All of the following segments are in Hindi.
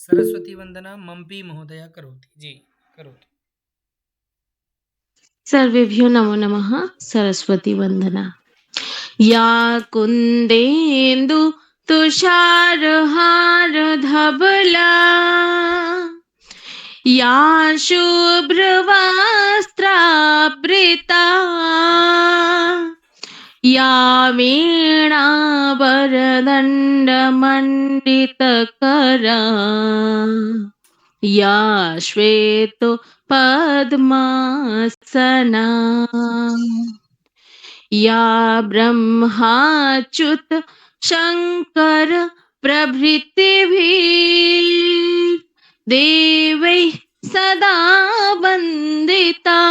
सरस्वती वंदना मम्पी महोदया करोति। जी करोतु। सर्वेभ्यो नमो नमः। सरस्वती वंदना। या कुन्देन्दु तुषारहार धवला या शुभ्रवस्त्रावृता या वीणावरदण्डमण्डितकरा या श्वेतो पद्मासना या ब्रह्माच्युत शङ्कर प्रभृतिभिः देवैः सदा वन्दिता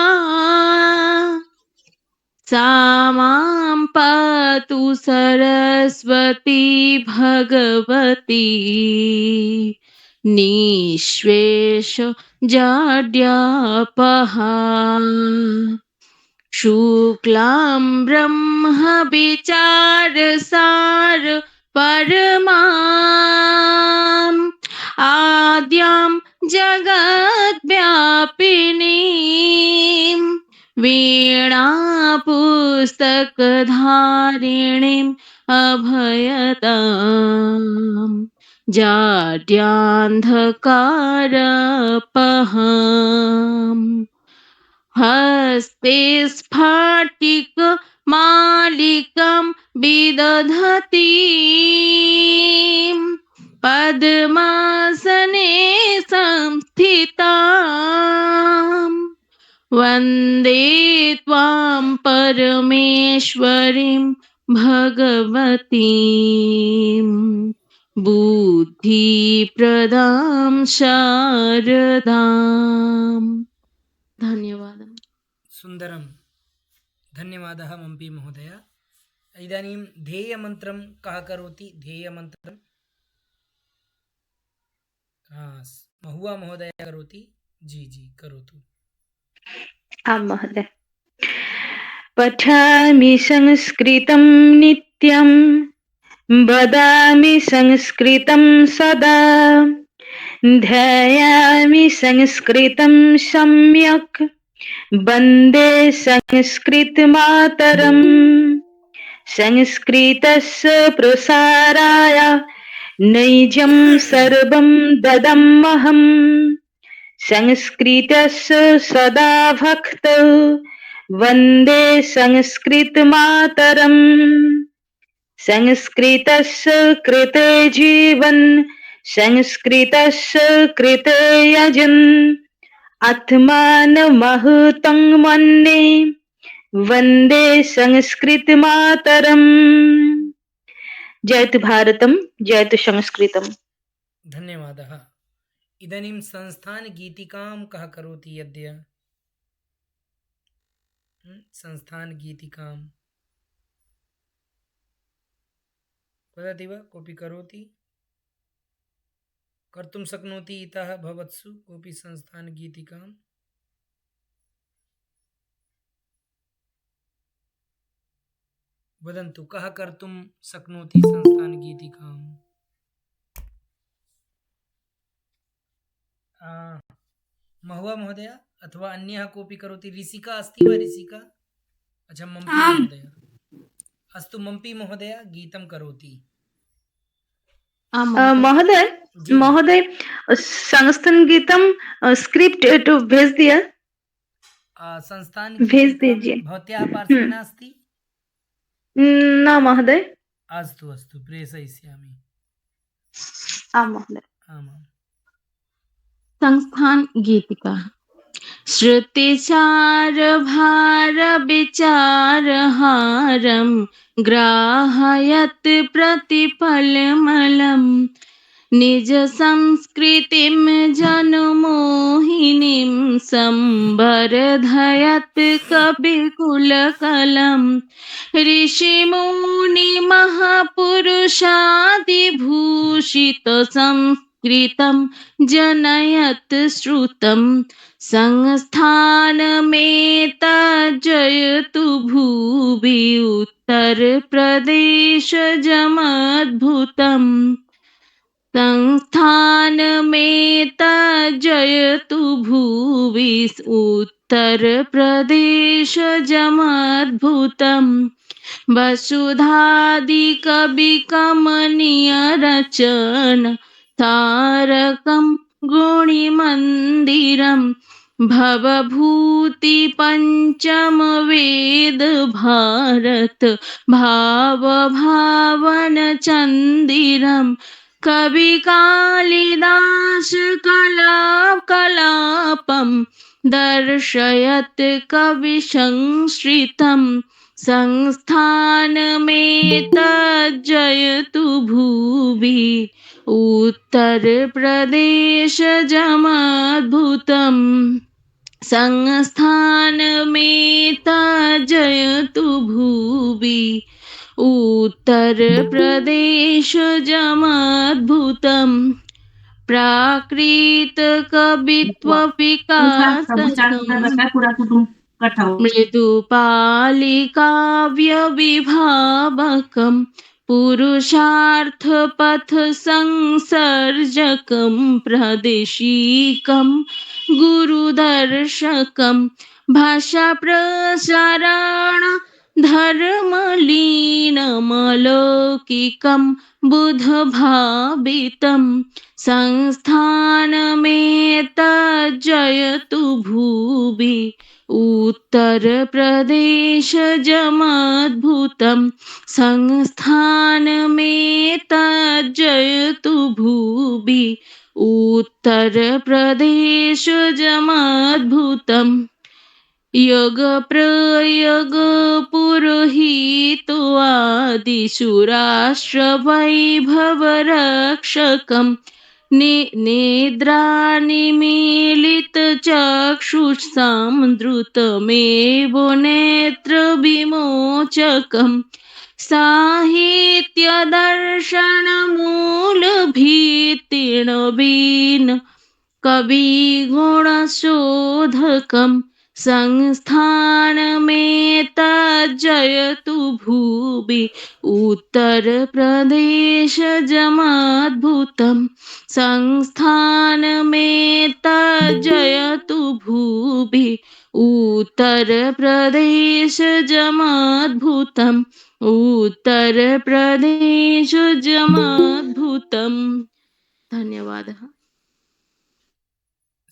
सा मां पातु सरस्वती भगवती निःशेष जाड्यापहा शुक्लां ब्रह्मविचारसार परमाम् आद्यां जगद्व्यापिनीं वीणापुस्तकधारिणीम् अभयदाम् जाड्यान्धकारपहाम् हस्ते स्फटिकमालिकां विदधतीं पद्मासने संस्थिताम् वन्दे त्वां परमेश्वरीं भगवतीं बुद्धिप्रदां शारदाम्। धन्यवाद। सुन्दरं धन्यवादः मम्पी महोदय। इदानीं ध्येयमन्त्रं कः करोति? ध्येयमन्त्रं महुआ महोदय करोति। जी जी करोतु। आं महोदय। पठामि संस्कृतं नित्यं वदामि संस्कृतं सदा ध्यायामि संस्कृतं सम्यक् वन्दे संस्कृतमातरम् संस्कृतस्य प्रसाराय नैजं सर्वं ददमहम् संस्कृतस्य सदा भक्तौ वन्दे संस्कृतमातरम् संस्कृतस्य कृते जीवन् संस्कृतस्य कृते यजन् आत्मानमहतं मन्ये वन्दे संस्कृतमातरम्। जयतु भारतम् जयतु संस्कृतम्। धन्यवादः। इदानीं संस्थानगीतिकां कः करोति अद्य? संस्थानगीतिकां वदति वा? कोऽपि करोति? कर्तुं शक्नोति इतः भवत्सु कोऽपि संस्थानगीतिकां? वदन्तु कः कर्तुं शक्नोति संस्थानगीतिकाम्? महुआ महोदय अथवा अन्यः कोऽपि करोति? ऋषिका अस्ति वा? ऋषिका? अच्छा मम्पी महोदय। अस्तु मम्पी महोदय गीतं करोति। महोदय महोदय संस्थान गीतम स्क्रिप्ट तो भेज दिया। संस्थान भेज दीजिए। भवत्याः पार्श्वे नास्ति? न महोदय। अस्तु अस्तु प्रेषयिष्यामि। आं महोदय। आमाम्। संस्थान गीतिका। श्रुतिचारभारविचारहारं ग्राहयत् प्रतिफलमलं निजसंस्कृतिं जनमोहिनीं संवर्धयत् कविकुलकलं ऋषिमुनिमहापुरुषादिभूषितसंस्कृतं जनयत् श्रुतं संस्थानमेतज्जयतु भुवि उत्तरप्रदेशजमद्भुतम् संस्थानमेतज्जयतु भुवि उत्तरप्रदेशजमद्भुतम् वसुधादिकविकमनीयरचन तारकं गुणिमन्दिरम् भवभूति पंचमवेद भारत भाव भावन चंदिरम कवि कालिदास कलापम दर्शयत कवि संश्रितम संस्थानमेतज्जयतु भुवि उत्तर प्रदेश जमद्भुतम् संस्थानमेतज्जयतु भुवि उत्तर प्रदेश जमद्भुतम् प्राकृत कवित्व विकासकम् मृदुपालिकाव्य विभावकम् पुरुषार्थ पथ संसर्जकं प्रादेशिकं गुरुदर्शकं भाषा प्रसारण धर्मलीनमलौकिकं बुधभावितं संस्थानमेतज्जयतु भुवि उत्तर प्रदेश जमद्भुतम् संस्थानमेतज्जयतु भुवि उत्तर प्रदेश जमद्भुतम् योग प्रयोग पुरोहितो आदिशुराष्ट्र वैभव रक्षकम् निद्रानिमीलित चक्षुषामृतमेव नेत्र विमोचकम् साहित्य दर्शन मूल भीतिर्नवीन कवि गुणशोधकम् संस्थानमेतज्जयतु भुवि उत्तर प्रदेश जमद्भुतम् संस्थानमेतज्जयतु भुवि उत्तर प्रदेश जमद्भुतम् उत्तर प्रदेश जमद्भुतम्। धन्यवादः।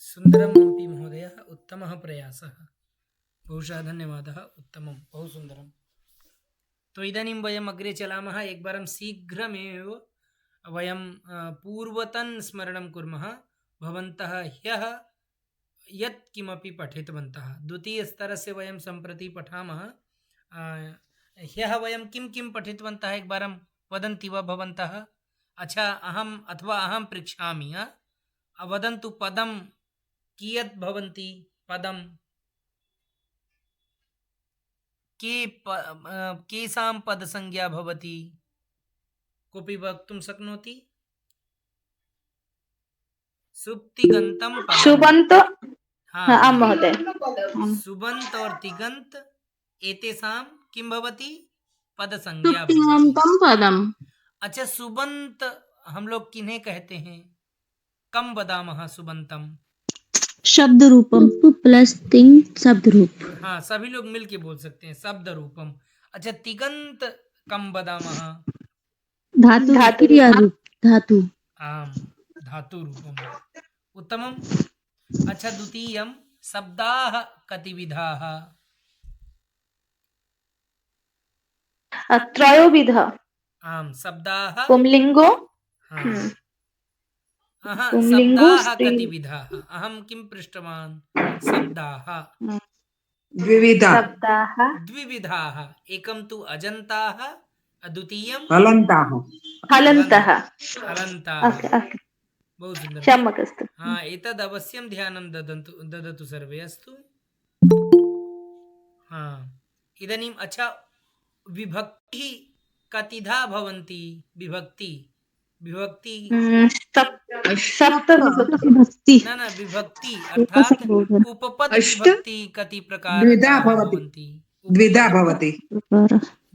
सुंदरम मम्पी महोदय उत्तमः प्रयासः बहुशः धन्यवादः उत्तमं बहु सुंदरम। तो इदानीं वयम् अग्रे चलामः। एकवारं शीघ्रमेव वयं पूर्वतन स्मरणं कुर्मः। भवन्तः ह्यः यत् किमपि पठितवन्तः द्वितीयस्तरस्य वयं सम्प्रति पठामः। ह्यः वयं किं किं पठितवन्तः एकवारं वदन्ति वा भवन्तः? अच्छा अहं पृच्छामि। वदन्तु पदं कियत् भवन्ति? पदं केषां पदसंज्ञा भवति? कोऽपि वक्तुं शक्नोति? सुप्तिगन्तं पदं। सुबन्त हाँ, आं महोदय। सुबन्त और तिगन्त एतेषां किं भवति? पदसंज्ञा भवति। सुप्तिगन्तं पदम्। अच्छा, सुबन्त हम लोग किन्हें कहते हैं? कम वदामः सुबन्तम? शब्द रूपम प्लस तिंग शब्द रूप। हाँ, सभी लोग मिलके बोल सकते हैं शब्द रूपम। अच्छा, तिगंत कम वदामः? धातु क्रिया रूप धातु। आम, धातु रूपम। उत्तमम्। अच्छा, द्वितीयं शब्दाः कतिविधाः? त्रयोविध। आम, शब्दाः पुंलिङ्गो पुंलिङ्गो शब्दाः स्त्रीलिङ्ग। कतिविधाः? अहं किं पृष्टवान्? शब्दाः शब्दाः द्विविधाः। एकं तु अजन्ताः, द्वितीयं हलन्ताः। हलन्तः। हलन्ताः। बहु सुन्दरं। सम्यक् अस्ति। हाँ, एतद् अवश्यं ध्यानं ददतु सर्वे। अस्तु। हाँ, इदानीम् अच्छा, विभक्ति कतिधा भवन्ति? विभक्ति सप्तविभक्ति। न विभक्ति अर्थात उपपद विभक्ति कति प्रकार द्विधा भवति। द्विधा भवति।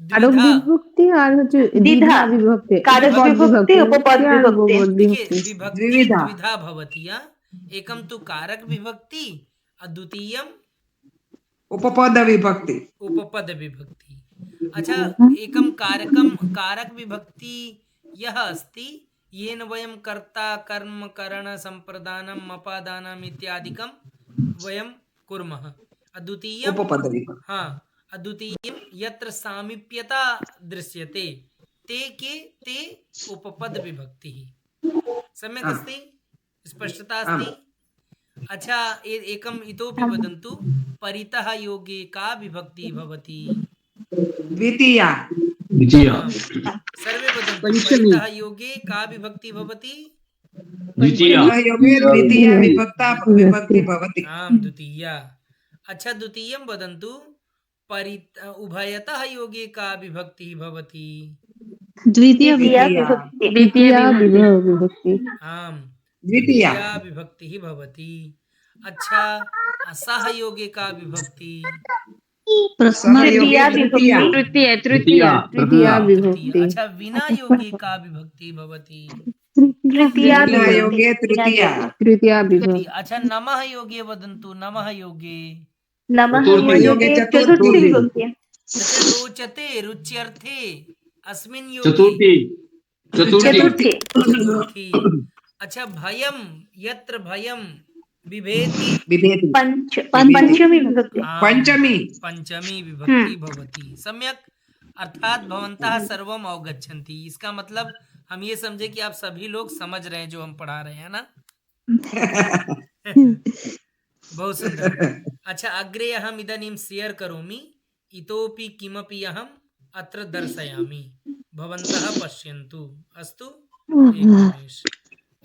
আরব द्विधा বিভক্তি আর হচ্ছে দ্বিধা। দ্বিধা বিভক্তি कारक পদ विभक्ति, उपपद क्या विभक्ति। उपपद देखिए विभक्ति विभक्ति द्विविधा। द्विधा भवति हाँ? एकम तु कारक विभक्ति अद्वितीयम उपपद विभक्ति उपपद विभक्ति। अच्छा एकम कारक विभक्ति यह अस्ति येन वयं कर्ता कर्म करण संप्रदानम अपादानम इत्यादिकं वयं कुर्मः। अद्वितीयम उपपद विभक्ति हाँ अद्वितीयम यत्र सामीप्यता दृश्यते ते उपपद विभक्ति सम्यक् हाँ। अस्ति स्पष्टता आम्। अस्ति। अच्छा एकम् इतोपि वदन्तु परितः योगे का विभक्ति भवति द्वितीया आम्। सर्वे वदन्तु पंचमी। परितः योगे का विभक्ति भवति द्वितीया योगे द्वितीया विभक्ता विभक्ति भवति आम् द्वितीया। अच्छा द्वितीयं वदन्तु उभयतः योगे का विभक्ति भवति द्वितीय द्वितीया विभक्ति। विभक्ति। द्वितीय विभक्ति आम् द्वितीया द्वितीया विभक्ति भवति। अच्छा सहयोगे का विभक्ति प्रथमा तृतीया तृतीया। विभक्ति। तृतीया तृतीया तृतीया। विभक्ति अच्छा विना योगे का विभक्ति भवति तृतीया विना विभक्ति। योगे तृतीया तृतीया विभक्ति अच्छा नमः योगे वदन्तु नमः योगे नमः चतुर्थी। योगे चतुर्थी चतुर्थी। विभक्ति। अच्छा रोचते रुच्यर्थे अस्मिन् योगे चतुर्थी चतुर्थी चतुर्थी। चतुर्थी। अच्छा भयं यत्र भयं बिभेति विभेति पंचमी विभक्ति। आम्, पंचमी पंचमी विभक्ति भवति सम्यक। अर्थात भवन्तः सर्वम अवगच्छन्ति इसका मतलब हम ये समझे कि आप सभी लोग समझ रहे हैं जो हम पढ़ा रहे हैं ना बहुत सुंदर। अच्छा अग्रे अहम इदानीं शेयर करोमि इतोपि किमपि अहम अत्र दर्शयामि भवन्तः पश्यन्तु अस्तु एक निमेष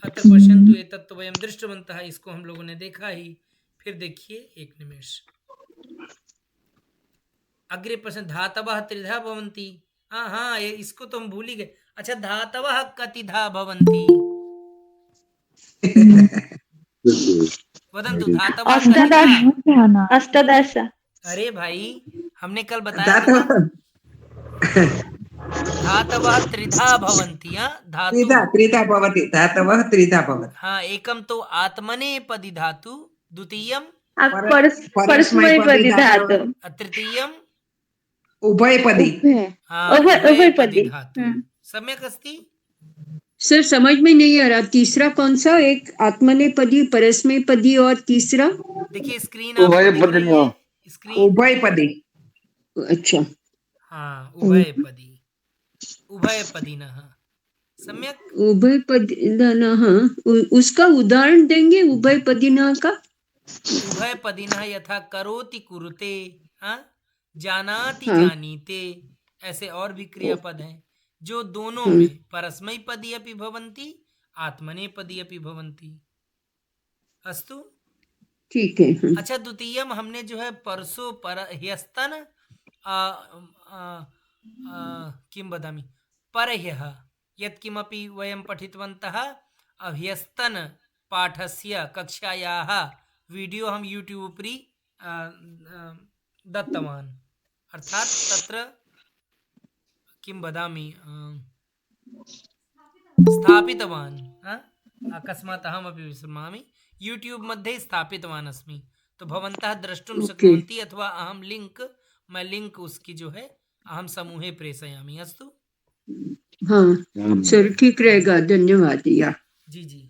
अत्र पश्यन्तु एतत् वयं दृष्टवन्तः इसको हम लोगों ने देखा ही फिर देखिए एक निमेष अग्रे प्रश्न धातवः त्रिधा भवन्ति हाँ हाँ इसको तो हम भूल ही गए। अच्छा धातवः कतिधा भवन्ति वदन्तु धातवः अष्टादश। कतिधा? अष्टादश। अरे भाई हमने कल बताया था ना धातवः त्रिधा भवन्ति हाँ धातु त्रिधा भवति धातवः त्रिधा भवति हाँ एकम तो आत्मनेपदी धातु द्वितीयं परस्मैपदी धातु। तृतीयं उभयपदी हाँ उभयपदी। उभयपदी धातु सम्यक अस्ति। सर समझ में नहीं आ रहा तीसरा कौन सा एक आत्मनेपदी परस्मैपदी और तीसरा देखिए स्क्रीन आपको दिख रही है स्क्रीन उभयपदी अच्छा हाँ उभयपदी उभयपदिनः सम्यक। उभयपदिनः उसका उदाहरण देंगे उभयपदिनः का उभयपदिनः यथा करोति कुरुते हाँ जानाति हाँ। जानीते ऐसे और भी क्रियापद हैं जो दोनों में परस्मैपदी अपि भवन्ति आत्मनेपदी अपि भवन्ति अस्तु। ठीक है अच्छा द्वितीयम हमने जो है परसों पर ह्यस्तन किं वदामि परह्यः यत्किमपि वयं पठितवन्तः अभ्यस्तन पाठस्य कक्षायाः वीडियो हम यूट्यूब उपरि दत्तवान् अर्थात तत्र किं वदामि स्थापितवान् अकस्मात् अहमपि विस्मरामि यूट्यूब मध्ये स्थापितवान् अस्मि तो भवन्तः द्रष्टुं शक्नुवन्ति अथवा अहं मैं लिंक उसकी जो है अहम समूहे प्रेषयामि अस्तु। हाँ सर ठीक रहेगा धन्यवाद या जी जी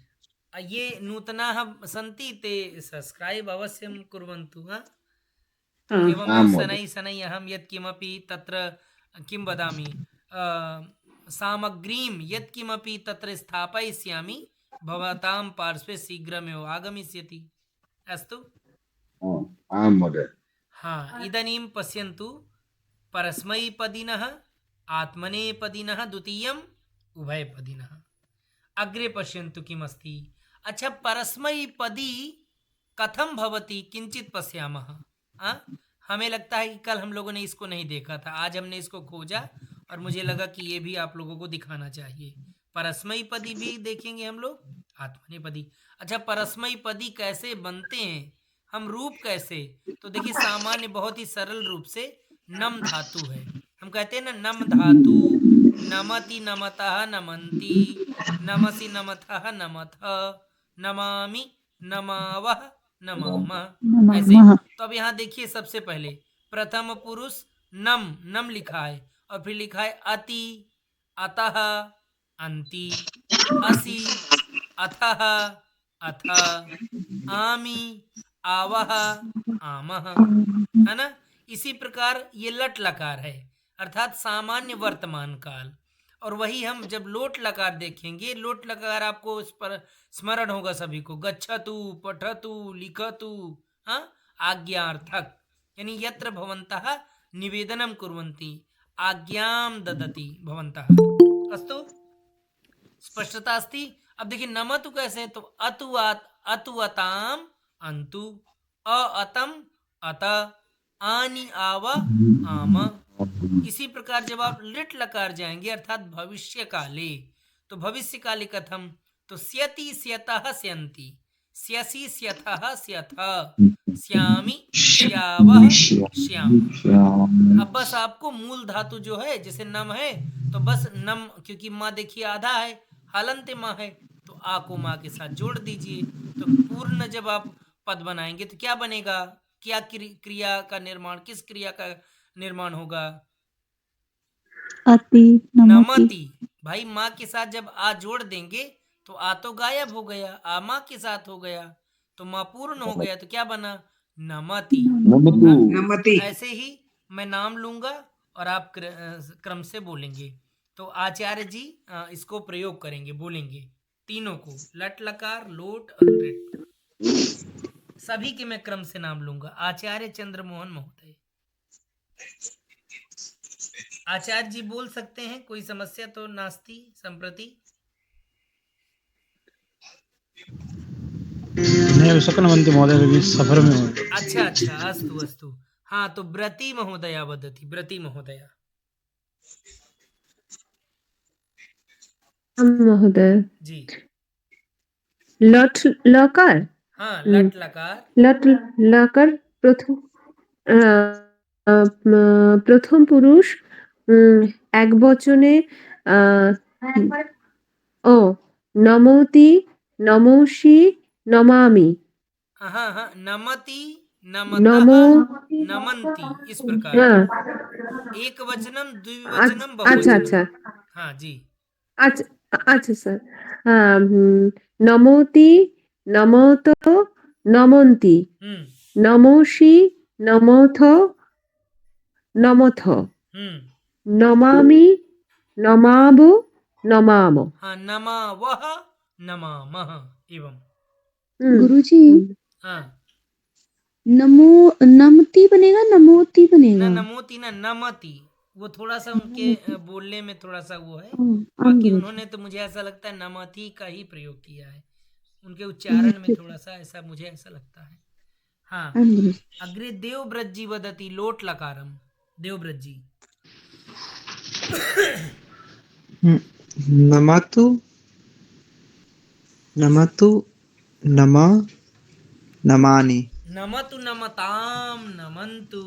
ये नूतनाः सन्ति ते सब्स्क्राइब अवश्यं कुर्वन्तु हाँ एवं शनैः शनैः अहं यत्किमपि तत्र किं वदामि सामग्रीं यत्किमपि तत्र स्थापयिष्यामि भवतां पार्श्वे शीघ्रमेव आगमिष्यति अस्तु। आं महोदय हाँ इदानीं पश्यन्तु परस्मैपदिनः आत्मनेपदिनः द्वितीयम् उभयपदिनः अग्रे पश्यन्तु किमस्ति। अच्छा परस्मैपदी कथं भवति किंचित पश्यामः। हमें लगता है कि कल हम लोगों ने इसको नहीं देखा था आज हमने इसको खोजा और मुझे लगा कि ये भी आप लोगों को दिखाना चाहिए। परस्मैपदी भी देखेंगे हम लोग आत्मनेपदी। अच्छा परस्मैपदी कैसे बनते हैं हम रूप कैसे तो देखिए सामान्य बहुत ही सरल रूप से नम धातु है हम कहते हैं ना नम धातु, नमति नमतः नमन्ति, नमसि नमथः नमथ, नमामि नमावः नमामः, ऐसे। तो अब यहाँ देखिए सबसे पहले प्रथम पुरुष नम, नम लिखा है और फिर लिखा है अति, अतः, अंति, असि, अथः, अथ, आमि, आवह, आमः, है ना। इसी प्रकार ये लट लकार है अर्थात सामान्य वर्तमान काल। और वही हम जब लोट लकार देखेंगे, लोट लकार आपको इस पर स्मरण होगा सभी को, गच्छतु, पठतु, लिखतु, हाँ, आज्ञार्थक, यानी यत्र भवन्तः निवेदनं कुर्वन्ति आज्ञां ददति भवन्तः। अस्तु, स्पष्टता अस्ति। अब देखिए नमतु कैसे है, तो अतु अताम अंतु, अतम अत, आनि आव आम। इसी प्रकार जब आप लिट लकार जाएंगे अर्थात भविष्य काले, तो भविष्य काले कथम, तो स्यति स्यतः स्यन्ति, स्यसि स्यथः स्यथ, श्यामि श्यावः श्याम। अब बस आपको मूल धातु जो है जैसे नम है तो बस नम, क्योंकि माँ देखिए आधा है, हलंत माँ है, तो आ को माँ के साथ जोड़ दीजिए। तो पूर्ण जब आप पद बनाएंगे तो क्या बनेगा, क्या क्रिया का निर्माण, किस क्रिया का निर्माण होगा, अति नमति। भाई माँ के साथ जब आ जोड़ देंगे तो आ तो गायब हो गया, आ माँ के साथ हो गया तो माँ पूर्ण हो गया, तो क्या बना, नमति। नमतु नमति ऐसे ही मैं नाम लूंगा और आप क्रम से बोलेंगे। तो आचार्य जी इसको प्रयोग करेंगे, बोलेंगे तीनों को, लट लकार, लोट और लिट, सभी के मैं क्रम से नाम लूंगा। आचार्य चंद्रमोहन महोदय। आचार्य जी बोल सकते हैं, कोई समस्या तो नास्ति संप्रति? नहीं शक्नुवन्ति महोदय, अभी सफर में हूँ। अच्छा अच्छा, अस्तु अस्तु। हाँ, तो व्रती महोदया वदति, व्रती महोदया। महोदय जी लट लकार, हाँ, लट लकार, लट लकार প্রথম পুরুষ এক বচনে ও নমতি, নমসি, নমামি, हाँ हाँ, नमति, नमो, नमतः, नमन्ति, इस प्रकार हाँ, एक वचनम द्विवचनम अच्छा बहुवचनम। अच्छा हाँ जी, अच्छा अच्छा सर, नमोति, नमोतो, नमन्ति, नमोषि, नमोथ, नमथ, नमामि, नमावो, नमाम। हाँ, नमावः नमामः एवं। गुरुजी हाँ, नमो, नमती बनेगा नमोती बनेगा? न नमोति न नमति, वो थोड़ा सा उनके बोलने में थोड़ा सा वो है, बाकी उन्होंने तो मुझे ऐसा लगता है नमति का ही प्रयोग किया है, उनके उच्चारण में थोड़ा सा ऐसा मुझे ऐसा लगता है। हाँ, अग्रे देवव्रत जी वदति लोट लकारम। देवव्रत जी। नमतु, नमतु, नम, नमानि। नमतु नमताम नमन्तु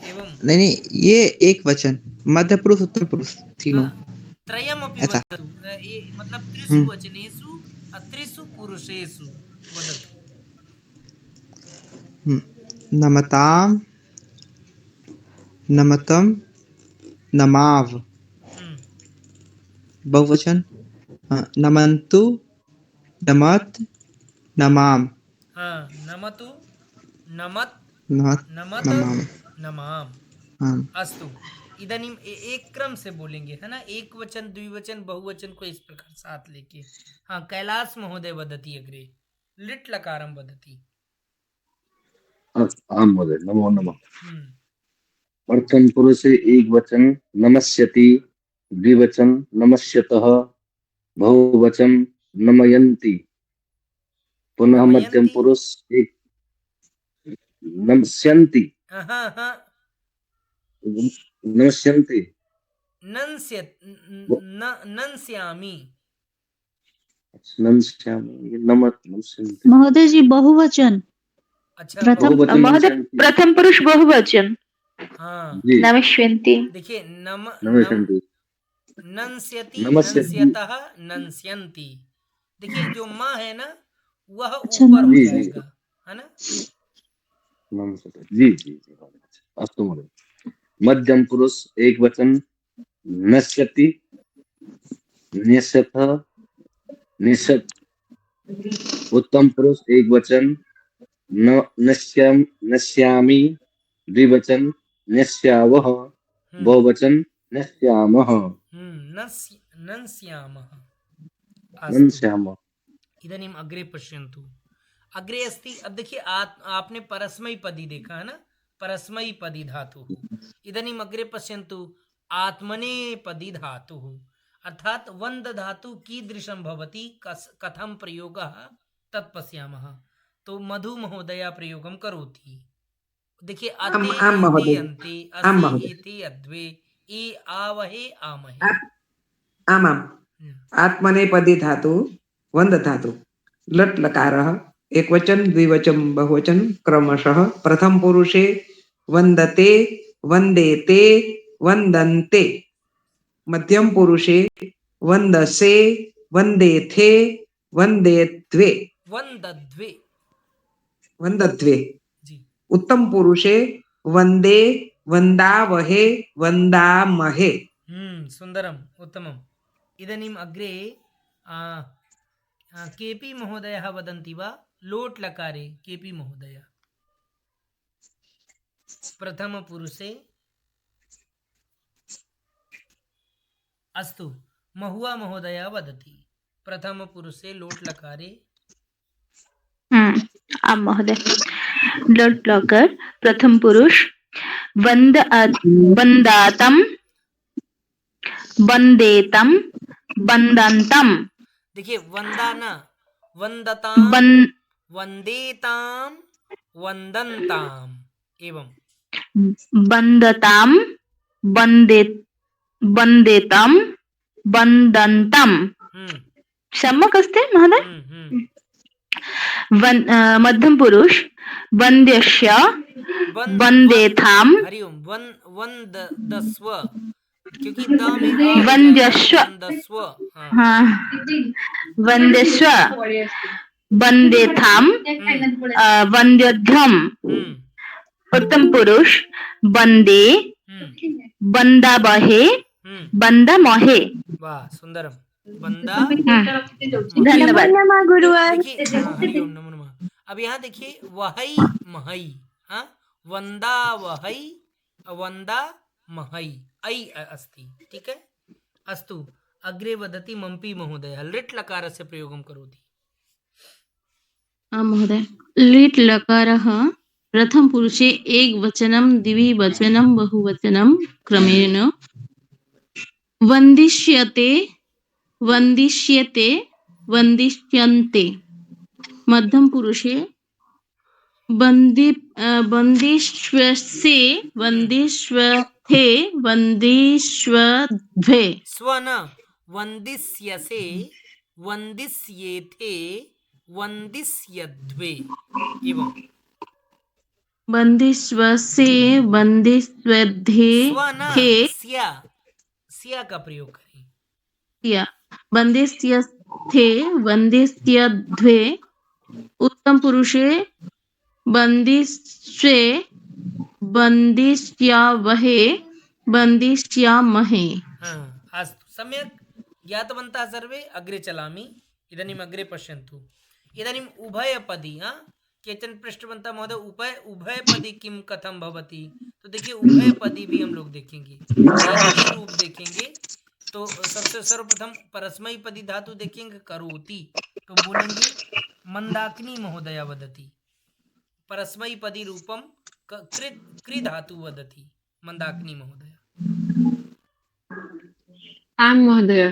एवं। नहीं नहीं, ये एक वचन, मध्य पुरुष उत्तर पुरुष तीनों। त्रयमपि ऐसा। वदतु, ये मतलब त्रिषु वचनेषु त्रिषु पुरुषेषु वदतु। नमताम, नमतम, नमाव, बहुवचन। नमन्तु, नमत, नमाम। हाँ, नमतु, नमत, नमत, नमत, नमाम। नमाम। हाँ। अस्तु, इदानीम एक क्रम से बोलेंगे, है ना, एक वचन द्विवचन बहुवचन को इस प्रकार साथ लेके। हाँ, कैलाश महोदय वदति अग्रे लिट लकारम वदति। आम महोदय, नमो नमः। प्रथम पुरुष एक वचन नमस्यति, द्विवचन नमस्यतः, बहुवचन नमयन्ति, पुनः मध्यम पुरुष एक नमस्यन्ति, नमस्यन्ति, नंस्यामि, नमस्यामि, नमत नमस्यन्ति। महोदय जी बहुवचन। अच्छा, प्रथम बहुवचन महोदय नमस्यन्ति। प्रथम पुरुष बहुवचन। हाँ जी नमस्यन्ति देखिए नम नमस्ते नंस्यति नमस्यति नंस्यतः नंस्यन्ति। देखिए जो माँ है ना वह अच्छा ऊपर हो जी जी जाएगा, है ना। नमस्ते जी जी जी अस्तु महोदय मध्यम पुरुष एक वचन नश्यति निश्यतः निश्यत उत्तम पुरुष एक वचन न नश्यम नश्यामि द्विवचन नश्यावः बहुवचन नश्यामः नंस्यामः। अस्तु नश्यामः इदानीम् अग्रे पश्यन्तु। अग्रे अस्ति, अब देखिए आपने परस्मैपदी देखा है ना, परस्मैपदी धातुः। इदानीम् अग्रे पश्यन्तु आत्मनेपदी धातुः, अर्थात वन्द धातु कीदृशं भवति, कथं प्रयोगः तत् पश्यामः। तो मधु महोदया प्रयोगं करोति। देखिए अते आम् एते महोदय अन्ते आम् असे महोदय एते अद्वे ए आवहे आमहे। आमाम् आत्मनेपदी धातु वन्द धातु लट् लकारः एकवचन द्विवचन बहुवचन क्रमशः प्रथम पुरुषे वन्दते वन्देते वन्दन्ते मध्यम पुरुषे वन्दसे वन्देथे वन्देत्वे वन्दद्वे वन्दद्वे जी। उत्तम पुरुषे वन्दे वन्दावहे वन्दामहे सुन्दरम् उत्तमम्। इदानीम् अग्रे केपी महोदयः वदन्ति वा लोट् लकारे केपी महोदय प्रथमपुरुषे। अस्तु महुआ महोदय वदति प्रथमपुरुषे लोट् लकारे। आम् महोदय लोट् लकार प्रथम पुरुष वन्दातं वन्देतं वन्दन्तं। देखिए वंदा न वंदताम वंदेताम वंदन्ताम एवं वन्दतां वन्देतं वन्दन्तं। सम्यक् अस्ति महोदय। मध्यम पुरुष वन्द्यस्य वन्देथां हरिओम वंदस्व, क्योंकि द में आ वन्द्यस्व वंदस्व। हाँ वन्द्यस्व वन्देथां वन्द्योध्वं। उत्तम पुरुष वन्दे वन्दावहे वन्दामहे। वाह सुंदरम वंदा। धन्यवाद गुरुवर। देखिए हरिओम नमो नमः। अब यहाँ देखिए वहई महई, हाँ वंदा वहई वंदा महई ऐ अस्ति, ठीक है। अस्तु अग्रे वदति मम्पी महोदय लिट् लकारस्य प्रयोगं करोति। महोदय लिट् लकारः प्रथम पुरुषे एक वचनं द्विवचनं बहुवचनं क्रमेण वन्दिष्यते वन्दिष्यते वन्दिष्यन्ते। मध्यम पुरुषे वन्दिष्यसे वन्दिष्यथे वन्दिष्यध्वे। स्व न वन्दिष्यसे वन्दिष्येथे वन्दिष्यध्वे एवं वन्दिष्यसे वन्दिष्यध्ये स्व न थे स्या का प्रयोग करें। वन्दिष्यथे वन्दिष्यध्वे। उत्तम पुरुषे वन्दिष्ये वन्दिष्यावहे वन्दिष्यामहे। अस्तु सम्यक् ज्ञातवन्तः सर्वे। अग्रे चलामि। इदानीम् अग्रे पश्यन्तु। इदानीम् उभयपदी, केचन पृष्ठवन्तः महोदय उभयपदी किं कथं भवति। तो देखिए उभयपदी भी हम लोग देखेंगे, एक ही रूप देखेंगे। तो सबसे सर्वप्रथम परस्मैपदी धातु देखेंगे करोति, तो बोलेंगे मंदाकिनी महोदया वदति परस्मैपदी रूपम कृ धातु वदति मंदाकिनी महोदया। आम महोदय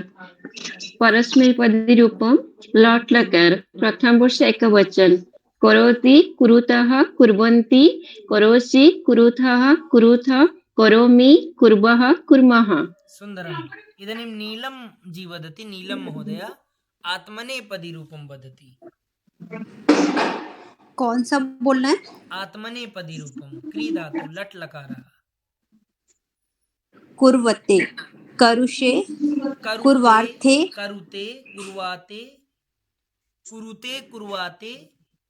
परस्मैपदी रूपम लट् लकार प्रथम पुरुष एकवचन करोति कुरुतः कुर्वन्ति करोसि कुरुथः कुरुथ करोमि कुर्वः कुर्मः। सुंदरम। इदानीं नीलम जी वदति नीलम महोदया आत्मनेपदी रूपम वदति। कौन सा बोलना है? आत्मनेपदी रूपम क्री धातु लट् लकारः। कुर्वते करुषे करुते कुर्वार्थे करुते कुर्वाते कुरुते कुर्वाते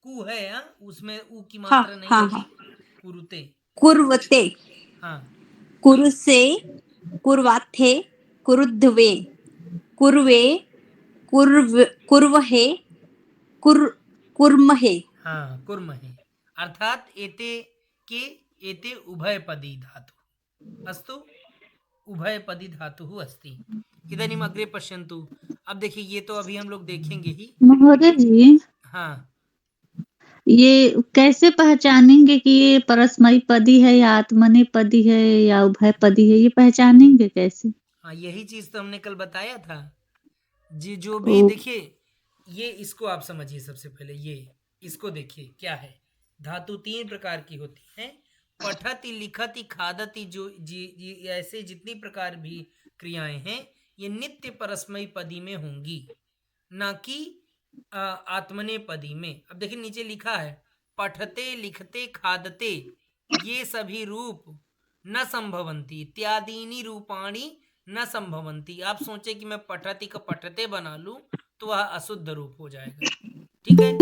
कु है, हाँ उसमें उ की हाँ मात्रा नहीं हाँ लगी। हाँ कुरुते, कुर्वते हाँ कुरुसे कुर्वाथे कुरुध्वे कुर्वे कुर्वहे कुर्महे। हाँ कुर्महे, अर्थात एते के एते उभयपदी धातु अस्तु, उभयपदी धातुः अस्ति। इदानीम् अग्रे पश्यन्तु। अब देखिए ये तो अभी हम लोग देखेंगे ही। महोदय जी, हाँ ये कैसे पहचानेंगे कि ये परस्मैपदी है या आत्मनेपदी है या उभयपदी है? ये पहचानेंगे कैसे? हाँ, यही चीज तो हमने कल बताया था जी। जो भी ओ, देखिए, ये इसको आप समझिए। सबसे पहले ये इसको देखिए क्या है। धातु 3 प्रकार की होती है, पठति लिखति खादति। जो जी जी ऐसे जितनी प्रकार भी क्रियाएं हैं ये नित्य परस्मैपदी में होंगी, ना कि आत्मनेपदी में। अब देखिए नीचे लिखा है पठते लिखते खादते, ये सभी रूप न संभवंती, इत्यादीनि रूपाणि न संभवंती। आप सोचे कि मैं पठती का पठते बना लूं तो वह अशुद्ध रूप हो जाएगा, ठीक है।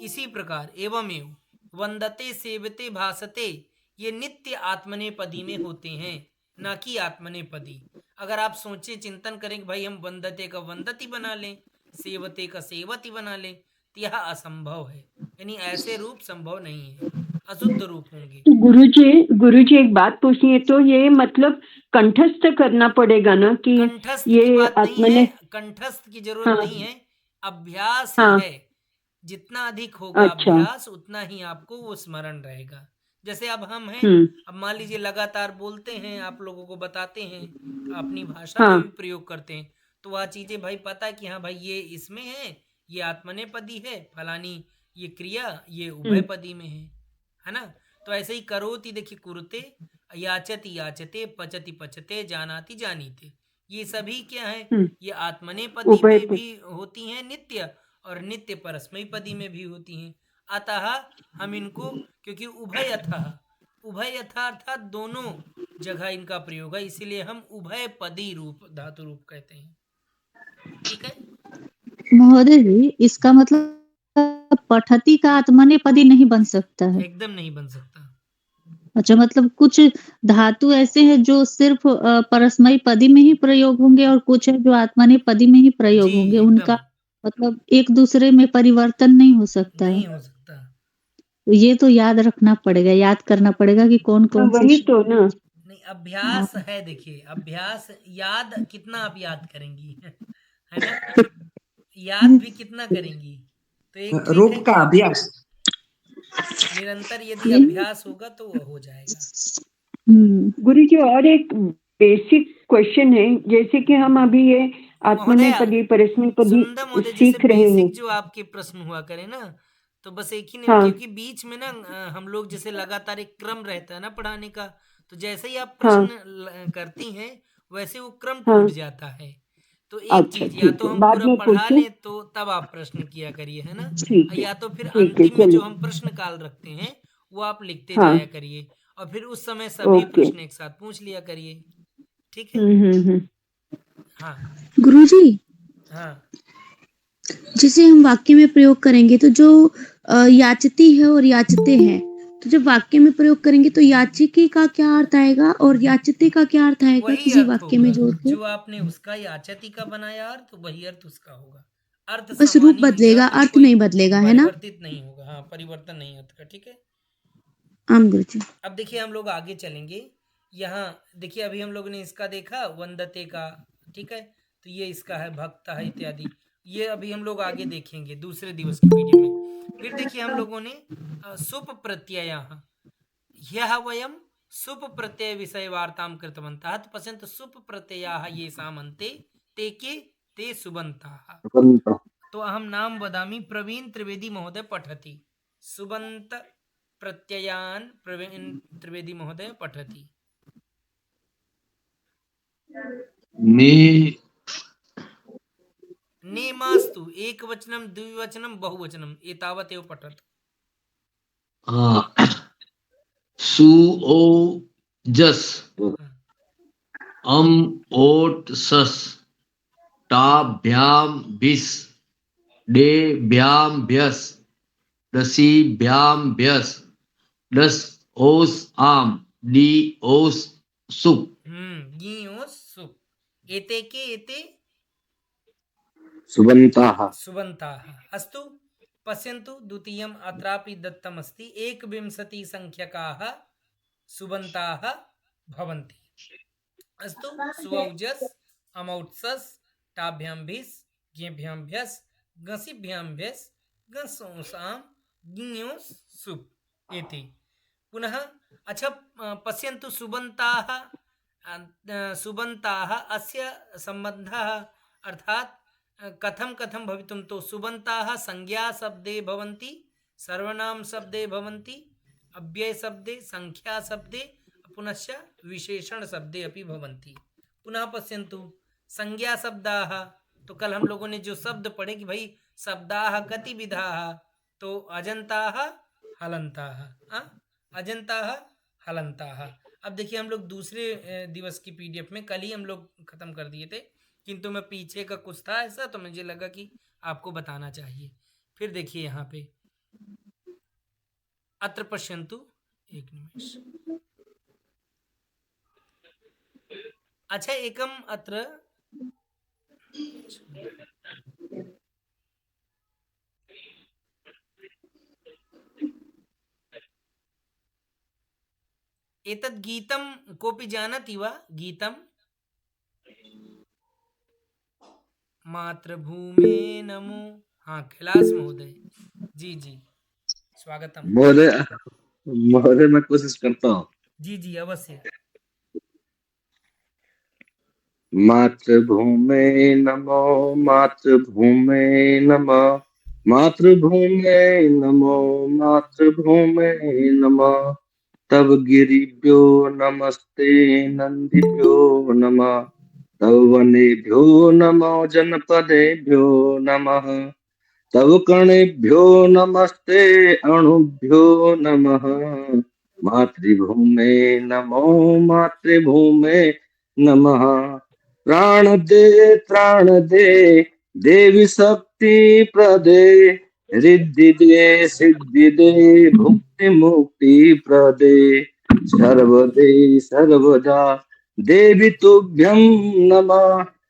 इसी प्रकार एवमेव वंदते सेवते भासते, ये नित्य आत्मनेपदी में होते हैं, ना कि आत्मनेपदी। अगर आप सोचे चिंतन करें कि भाई हम वंदते का वंदती बना लें, सेवते का सेवती बना लें, तो यह असंभव है। यानी ऐसे रूप संभव नहीं है, अशुद्ध रूप होंगे। गुरुजी एक बात पूछनी है, तो ये मतलब कंठस्थ करना पड़ेगा ना कि कंठस्थ ये की बात नहीं आत्मने। है, कंठस्थ की जरूरत हाँ नहीं है, अभ्यास ही हाँ है। जितना अधिक होगा अच्छा अभ्यास उतना ही आपको वो स्मरण रहेगा। जैसे अब हम हैं, अब मान लीजिए लगातार बोलते हैं, आप लोगों को बताते हैं, अपनी भाषा में हाँ भी प्रयोग करते हैं, तो वह चीजें भाई पता है कि हाँ भाई ये इसमें है, ये आत्मनेपदी है, फलानी ये क्रिया ये उभयपदी में है ना। तो ऐसे ही करोति देखिए कुरुते, याचति याचते, पचति पचते, जानाति जानीते, ये सभी क्या है, ये आत्मनेपदी उभय में भी होती हैं नित्य, और नित्य परस्मैपदी में भी होती हैं। अतः हम इनको, क्योंकि उभय यथा अर्थात दोनों जगह इनका प्रयोग है, इसीलिए हम उभयपदी रूप धातु रूप कहते हैं, ठीक है। महोदय जी, इसका मतलब पठती का आत्मनेपदी नहीं बन सकता है? एकदम नहीं बन सकता। अच्छा, मतलब कुछ धातु ऐसे हैं जो सिर्फ परस्मैपदी में ही प्रयोग होंगे और कुछ है जो आत्मनेपदी में ही प्रयोग जी होंगे। एकदम उनका मतलब एक दूसरे में परिवर्तन नहीं हो सकता है। नहीं हो सकता। तो ये तो याद रखना पड़ेगा, याद करना पड़ेगा कि कौन कौन से वही तो ना। नहीं, अभ्यास है। देखिए अभ्यास, याद कितना आप याद करेंगी है ना, याद भी कितना करेंगी। तो एक ट्रिक रूप है का कि अभ्यास। निरंतर यदि अभ्यास होगा तो वो हो जाएगा। गुरुजी और एक बेसिक क्वेश्चन है, जैसे कि हम अभी ये आत्मनेपदी परस्मैपदी सुंदर महोदय, जैसे सीख रहे हैं। बेसिक जो आपके प्रश्न हुआ करे ना, तो बस एक ही नहीं, हाँ क्योंकि बीच में ना हम लोग जैसे लगातार एक क्रम रहता है ना पढ़ाने का, तो जैसे ही आप प्रश्न करती हैं वैसे वो क्रम टूट जाता है। तो एक अच्छा चीज, या ठीक तो है, हम बाद पूरा में पढ़ा पूछे। लें तो तब आप प्रश्न किया करिए, है ना, ठीक है या तो फिर ठीक है अंतिम में जो हम चलिए। प्रश्न काल रखते हैं वो आप लिखते हाँ जाया करिए, और फिर उस समय सभी ओके। प्रश्न एक साथ पूछ लिया करिए, ठीक है। हाँ गुरुजी, हाँ जैसे हम वाक्य में प्रयोग करेंगे तो जो याचती है और याचते हैं, तो जब वाक्य में प्रयोग करेंगे तो याचिकी का क्या अर्थ आएगा और याचते का क्या अर्थ आएगा वही किसी अर्थ वाक्य में होगा जोड़ के? जो आपने उसका याचती का बनाया अर्थ, वही अर्थ उसका होगा। अर्थ बस रूप समान ही बदलेगा, होगा, अर्थ कोई नहीं बदलेगा, है ना? परिवर्तित नहीं होगा। हाँ, परिवर्तन नहीं अर्थ का, ठीक है। आम गुरुजी। अब देखिए हम लोग आगे चलेंगे। यहाँ देखिए अभी हम लोग ने इसका देखा वंदते का, ठीक है, तो ये इसका है भक्त है इत्यादि। ये अभी हम लोग आगे देखेंगे दूसरे दिवस की वीडियो में। फिर देखिए हम लोगों ने सुप प्रत्यय, ह्यः वयं सुप प्रत्यय विषय वार्तां कृतवन्तः। तो पश्यन्तु सुप प्रत्ययाः ये सामन्ते ते के ते सुबन्ताः। तो अहं नाम वदामि, प्रवीण त्रिवेदी महोदय पठति। सुबन्त प्रत्ययान् प्रवीण त्रिवेदी महोदय पठति। ने मास्तु एकवचनं द्विवचनं बहुवचनं एतावत् एव पठतु। सु ओ जस अम ओट सस टाभ्याम भिस डेभ्याम भ्यस दसीभ्याम भ्यस दस ओस आम डी ओस सुप गी ओस सुप एते के एते सुबन्ताः सुबन्ताः अस्तु पश्यन्तु द्वितीयम् अत्रापि दत्तमस्ति 21 संख्यकाः सुबन्ताः भवन्ति अस्तु सुऔजस् अमौत्सस् टाभ्यां भिस् ज्ञेभ्यां भ्यस् गसिभ्यां भ्यस् गसोंसां गिञोस् सुप् एति पुनः अच्छा पश्यन्तु सुबन्ताः अस्य सम्बन्धः अर्थात् कथं कथं भवितुं तो सुबन्ताः संज्ञा शब्दे भवन्ति सर्वनाम शब्दे भवन्ति अव्यय शब्दे संख्या शब्दे पुनश्च विशेषण शब्दे अपि भवन्ति पुनः पश्यन्तु संज्ञा शब्दाः तो कल हम लोगों ने जो शब्द पढ़े कि भाई शब्दाः कति विधाः तो अजन्ताः हलन्ताः अजन्ताः हलन्ताः। अब देखिए हम लोग दूसरे दिवस की पीडीएफ में कल ही हम लोग खत्म कर दिए थे किंतु मैं पीछे का कुछ था ऐसा तो मुझे लगा कि आपको बताना चाहिए। फिर देखिए यहाँ पे अत्र पश्यन्तु एक निमिष अच्छा एकम अत्र एतद् गीतं कोऽपि जानाति वा गीतं मातृभूमे नमो हाँ कैलाश महोदय जी जी स्वागतम महोदय मैं कोशिश करता हूँ जी जी अवश्य मातृभूमे नमो मातृभूमे नमः मातृभूमे नमो मातृभूमे नमः तव गिरिभ्यो नमस्ते नन्दिभ्यो नमः तव वनेभ्यो नमो जनपदेभ्यो नमः तव कणेभ्यो नमस्ते अणुभ्यो नमः मातृभूमे नमो मातृभूमे नमः प्राण दे देवी शक्ति प्रदे रिद्धि दे सिद्धि दे भुक्ति मुक्ति प्रदे सर्वदे सर्वदा देवी तुभ्यं नमः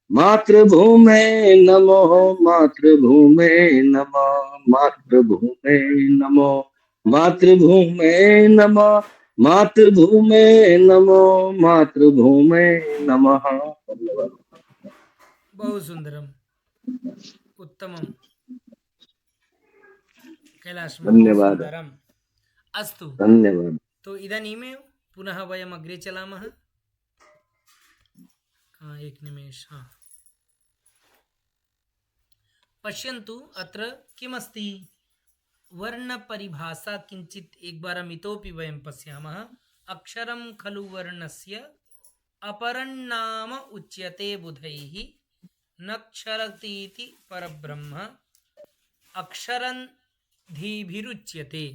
मातृभूमे नमो मातृभूमे नमः मातृभूमे नमो मातृभूमे नमः मातृभूमे नमो मातृभूमे नमः। बहु सुंदरम उत्तमम कैलाश धन्यवाद सुंदरम अस्तु धन्यवाद। तो इदानीमेव पुनः वयम् अग्रे चलामः। एक निमेष हाँ पश्यन्तु अत्र किमस्ति वर्णपरिभाषा किञ्चित् एकवारम् इतोपि वयं पश्यामः। अक्षरं खलु वर्णस्य अपरन्नाम उच्यते बुधैः नक्षरतीति परब्रह्म अक्षरन्धिभिरुच्यते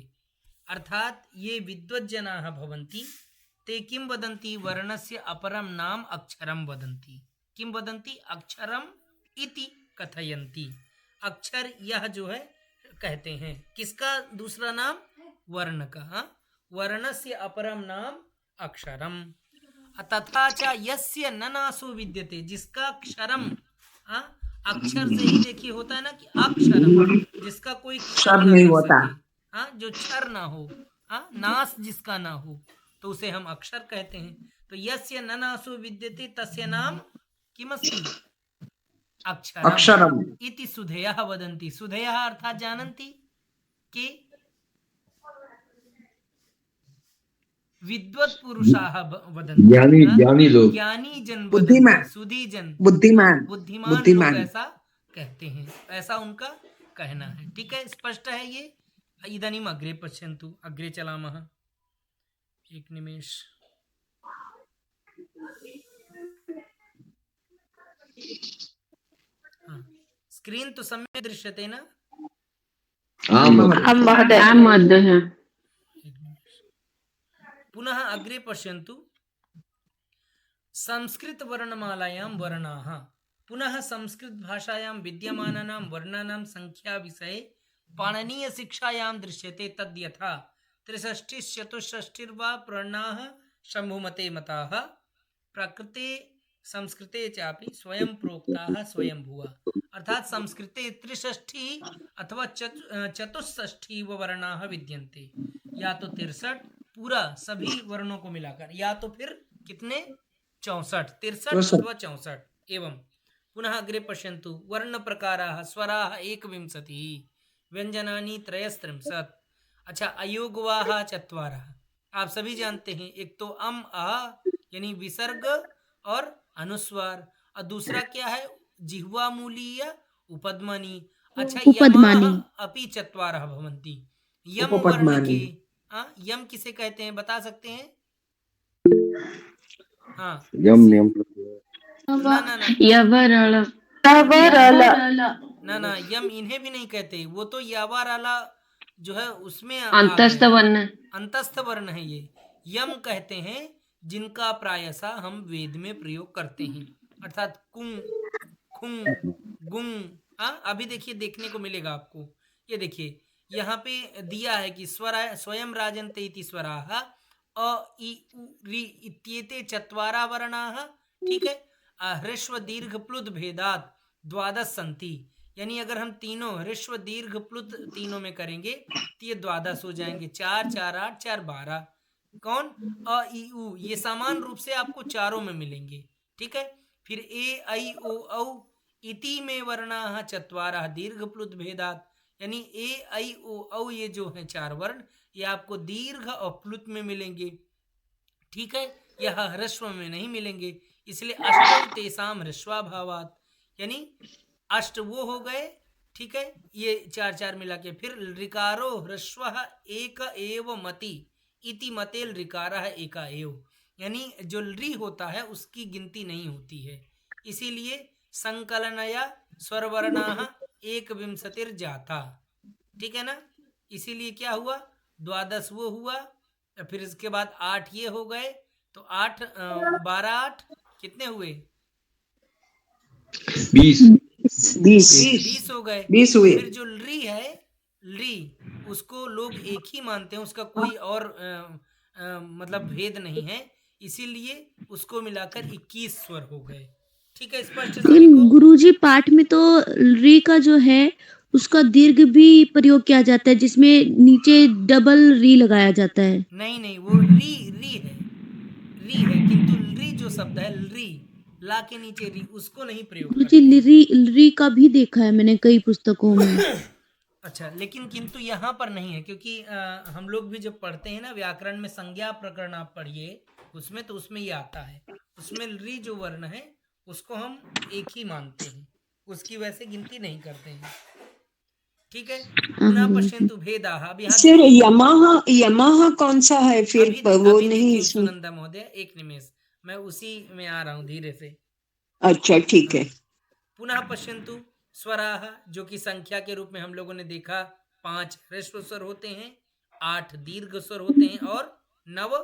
अर्थात ये विद्वज्जनाः भवन्ति ते किं वदन्ति वर्णस्य अपरं नाम अक्षरं वदन्ति किं वदन्ति अक्षरम इति कथयन्ति अक्षर यह जो है कहते हैं किसका दूसरा नाम वर्ण का वर्णस्य अपरम नाम अक्षरम तथा च यस्य ननासु विद्यते जिसका अक्षरम अक्षर से ही देखिए होता है ना कि अक्षरम जिसका कोई क्षर नहीं होता जो क्षर ना हो नास जिसका ना हो तो उसे हम अक्षर कहते हैं। तो यस्य ननासु विद्यते तस्य नाम किमस्ति अक्षरम इति सुधेयः वदन्ति। सुधेयः अर्थात जानन्ति कि विद्वत् पुरुषाः वदन्ति ज्ञानी लोग ज्ञानी जन बुद्धिमान सुधी जन बुद्धिमान लोग ऐसा कहते हैं ऐसा उनका कहना है। ठीक है स्पष्ट है ये। इदानीम् अग्रे पश्यन्तु अग्रे चलामः एक निमेष स्क्रीन तो सम्यक् दृश्यते न महोदय पुनः अग्रे पश्यन्तु संस्कृत वर्णमालायां वर्णाः पुनः संस्कृत भाषायां विद्यमानानां वर्णानां संख्या विषये पाणिनीय शिक्षायां दृश्यते तद् यथा त्रिषष्टिश्चतुष्षष्टिर्वा वर्णाः शम्भुमते मताः प्रकृते संस्कृते चापि स्वयं प्रोक्ताः स्वयंभुवा। अर्थात संस्कृते त्रिषष्ठी अथवा चतुष्षष्ठी वर्णाः विद्यन्ते, या तो 63 पूरा सभी वर्णों को मिलाकर, या तो फिर कितने 64 63 अथवा 64 एवं। पुनः अग्रे पश्यन्तु वर्ण प्रकाराः स्वराः 21 व्यंजनानि 33। अच्छा अयोगवाः 4। आप सभी जानते हैं, एक तो अम आह यानी विसर्ग और अनुस्वार, और दूसरा क्या है जिह्वा मूलीय उपद्मनी। अच्छा उपद्मानी। यमाः अपि 4 भवन्ति। यम वर्ण के यम किसे कहते हैं बता सकते हैं? हाँ यम नियम ना ना ना यवरल ना ना यम इन्हें भी नहीं कहते, वो तो यावाराला जो है उसमें अंतस्थ वर्ण अंतस्थ वर्ण है ये। यम कहते हैं जिनका प्रायशः हम वेद में प्रयोग करते हैं, अर्थात कुंग खुंग गुंग। अभी देखिए देखने को मिलेगा आपको, ये देखिए यहाँ पे दिया है कि स्वयं राजन्ते इति स्वराः अ इ उ रि इत्येते 4 वर्णाः। ठीक है, ह्रस्व दीर्घ प्लुत भेदात 12 सन्ति, यानी अगर हम तीनों ह्रस्व दीर्घ प्लुत तीनों में करेंगे तो ये 12 हो जाएंगे। 4 4 8 4 12। कौन? अ इ उ, ये समान रूप से आपको चारों में मिलेंगे। ठीक है, फिर ए ऐ ओ औ इति में वर्णाः 4 दीर्घ प्लुत भेदात, यानी ए ऐ ओ औ ये जो है 4 वर्ण ये आपको दीर्घ और प्लुत में मिलेंगे। ठीक है, यह ह्रस्व में नहीं मिलेंगे, इसलिए अष्टौ तेषां ह्रस्वाभावात्, यानी अष्ट वो हो गए। ठीक है, ये 4 4 मिला के फिर ऋकारो ह्रस्वः एक एव मति इति मतेल ऋकारः एका एव, यानी जो रि होता है उसकी गिनती नहीं होती है, इसीलिए संकलनया स्वरवर्णाः 21 जाता। ठीक है ना, इसीलिए क्या हुआ 12 वो हुआ, फिर इसके बाद 8 ये हो गए, तो 8 12 8 कितने हुए? 20 हो गए। 20 हुए। फिर जो री है री उसको लोग एक ही मानते हैं, उसका कोई और मतलब भेद नहीं है, इसीलिए उसको मिलाकर 21 स्वर हो गए। ठीक है, स्पष्ट सभी लेकिन को? गुरुजी पाठ में तो री का जो है उसका दीर्घ भी प्रयोग किया जाता है, जिसमें नीचे डबल री लगाया जाता है। नहीं नहीं, वो री री है, किंतु री जो शब्द है री ला के नीचे री उसको नहीं प्रयोग गुरुजी करते। री का भी देखा है मैंने कई पुस्तकों में। अच्छा, लेकिन किंतु यहाँ पर नहीं है, क्योंकि हम लोग भी जब पढ़ते हैं ना व्याकरण में संज्ञा प्रकरण आप पढ़िए उसमें, तो उसमें ये आता है, उसमें री जो वर्ण है उसको हम एक ही मानते हैं, उसकी वैसे गिनती नहीं करते हैं। ठीक है, पुनः पश्यन्तु भेदाः। अब यहाँ सर यमाहा कौन सा है फिर? वो नहीं इसमें। सुनंदा महोदय एक निमेष, मैं उसी में आ रहा हूँ धीरे से। अच्छा ठीक है। पुनः पश्यन्तु स्वराः, जो कि संख्या के रूप में हम लोगों ने देखा 5 ह्रस्व स्वर होते हैं, 8 दीर्घ स्वर होते हैं और 9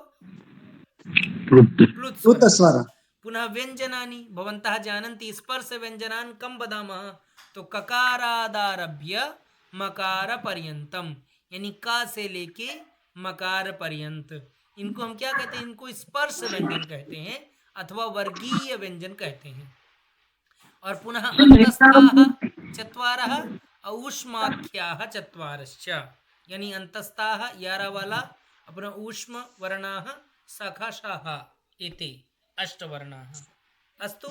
प्लुत स्वर। पुनः व्यंजनानि भवन्तः जानन्ति स्पर्श व्यंजनान् कं वदामः, तो ककारादारभ्य मकार पर्यंतम, यानी का से लेके मकार पर्यंत, इनको हम क्या कहते हैं? इनको स्पर्श व्यंजन कहते हैं अथवा वर्गीय व्यंजन कहते हैं। और पुनः अंतस्थाः 4 औष्माख्याः 4, यानी अंतस्थाः 11 वाला, अपना ऊष्म वर्णाः सखाशाः एते 8 वर्णाः। अस्तु,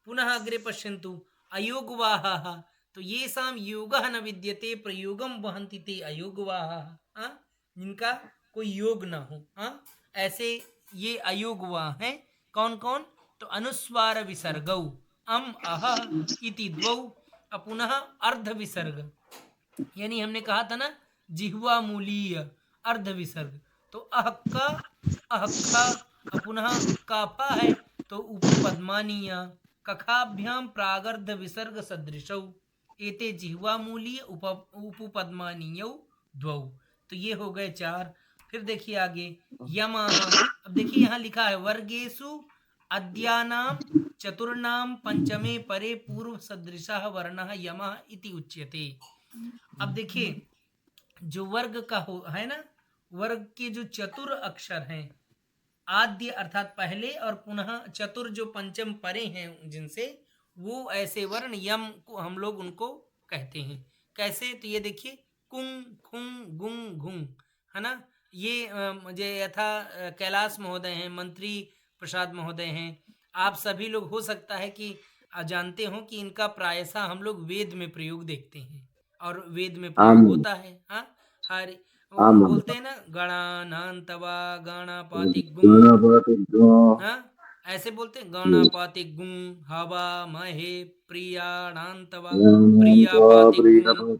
पुनः अग्रे पश्यन्तु अयोगवाहाः, तो येषां योगः न विद्यते प्रयोगं वहन्ति ते अयोगवाहाः, जिनका कोई योग न हो, ऐसे ये अयोगवाह हैं। कौन कौन? तो अनुस्वार विसर्गौ अम अह इति द्वौ, पुनः अर्ध विसर्ग, यानी हमने कहा था ना जिह्वा मूलीय अर्ध विसर्ग, तो अहक्का अहक्खा, पुनः काफा है तो उपपद्मानीय, कखाभ्याम प्रागर्ध विसर्ग सदृशौ एते जिह्वा मूलीय उपपद्मानीयौ द्वौ, तो ये हो गए 4। फिर देखिए आगे यमाः, अब देखिए यहाँ लिखा है वर्गेषु अद्यानां चतुर्णां पंचमे परे पूर्व सदृशः वर्णः यमः इति उच्यते। अब देखिए जो वर्ग का है ना, वर्ग के जो चतुर अक्षर हैं, आद्य अर्थात पहले और पुनः चतुर जो पंचम परे हैं जिनसे, वो ऐसे वर्ण यम को हम लोग उनको कहते हैं। कैसे? तो ये देखिए कुंग खुंग गुंग घुंग, है ना। ये मुझे यथा कैलाश महोदय हैं, मंत्री प्रसाद महोदय हैं, आप सभी लोग हो सकता है कि जानते हो कि इनका प्रायशः हम लोग वेद में प्रयोग देखते हैं और वेद में प्रयोग होता है। हाँ, हरे बोलते हैं ना, गणानांतवा गणापाति गुं, हाँ ऐसे बोलते हैं, गणापाति गुं हवा महे प्रियाणांतवा प्रियापाति गुं।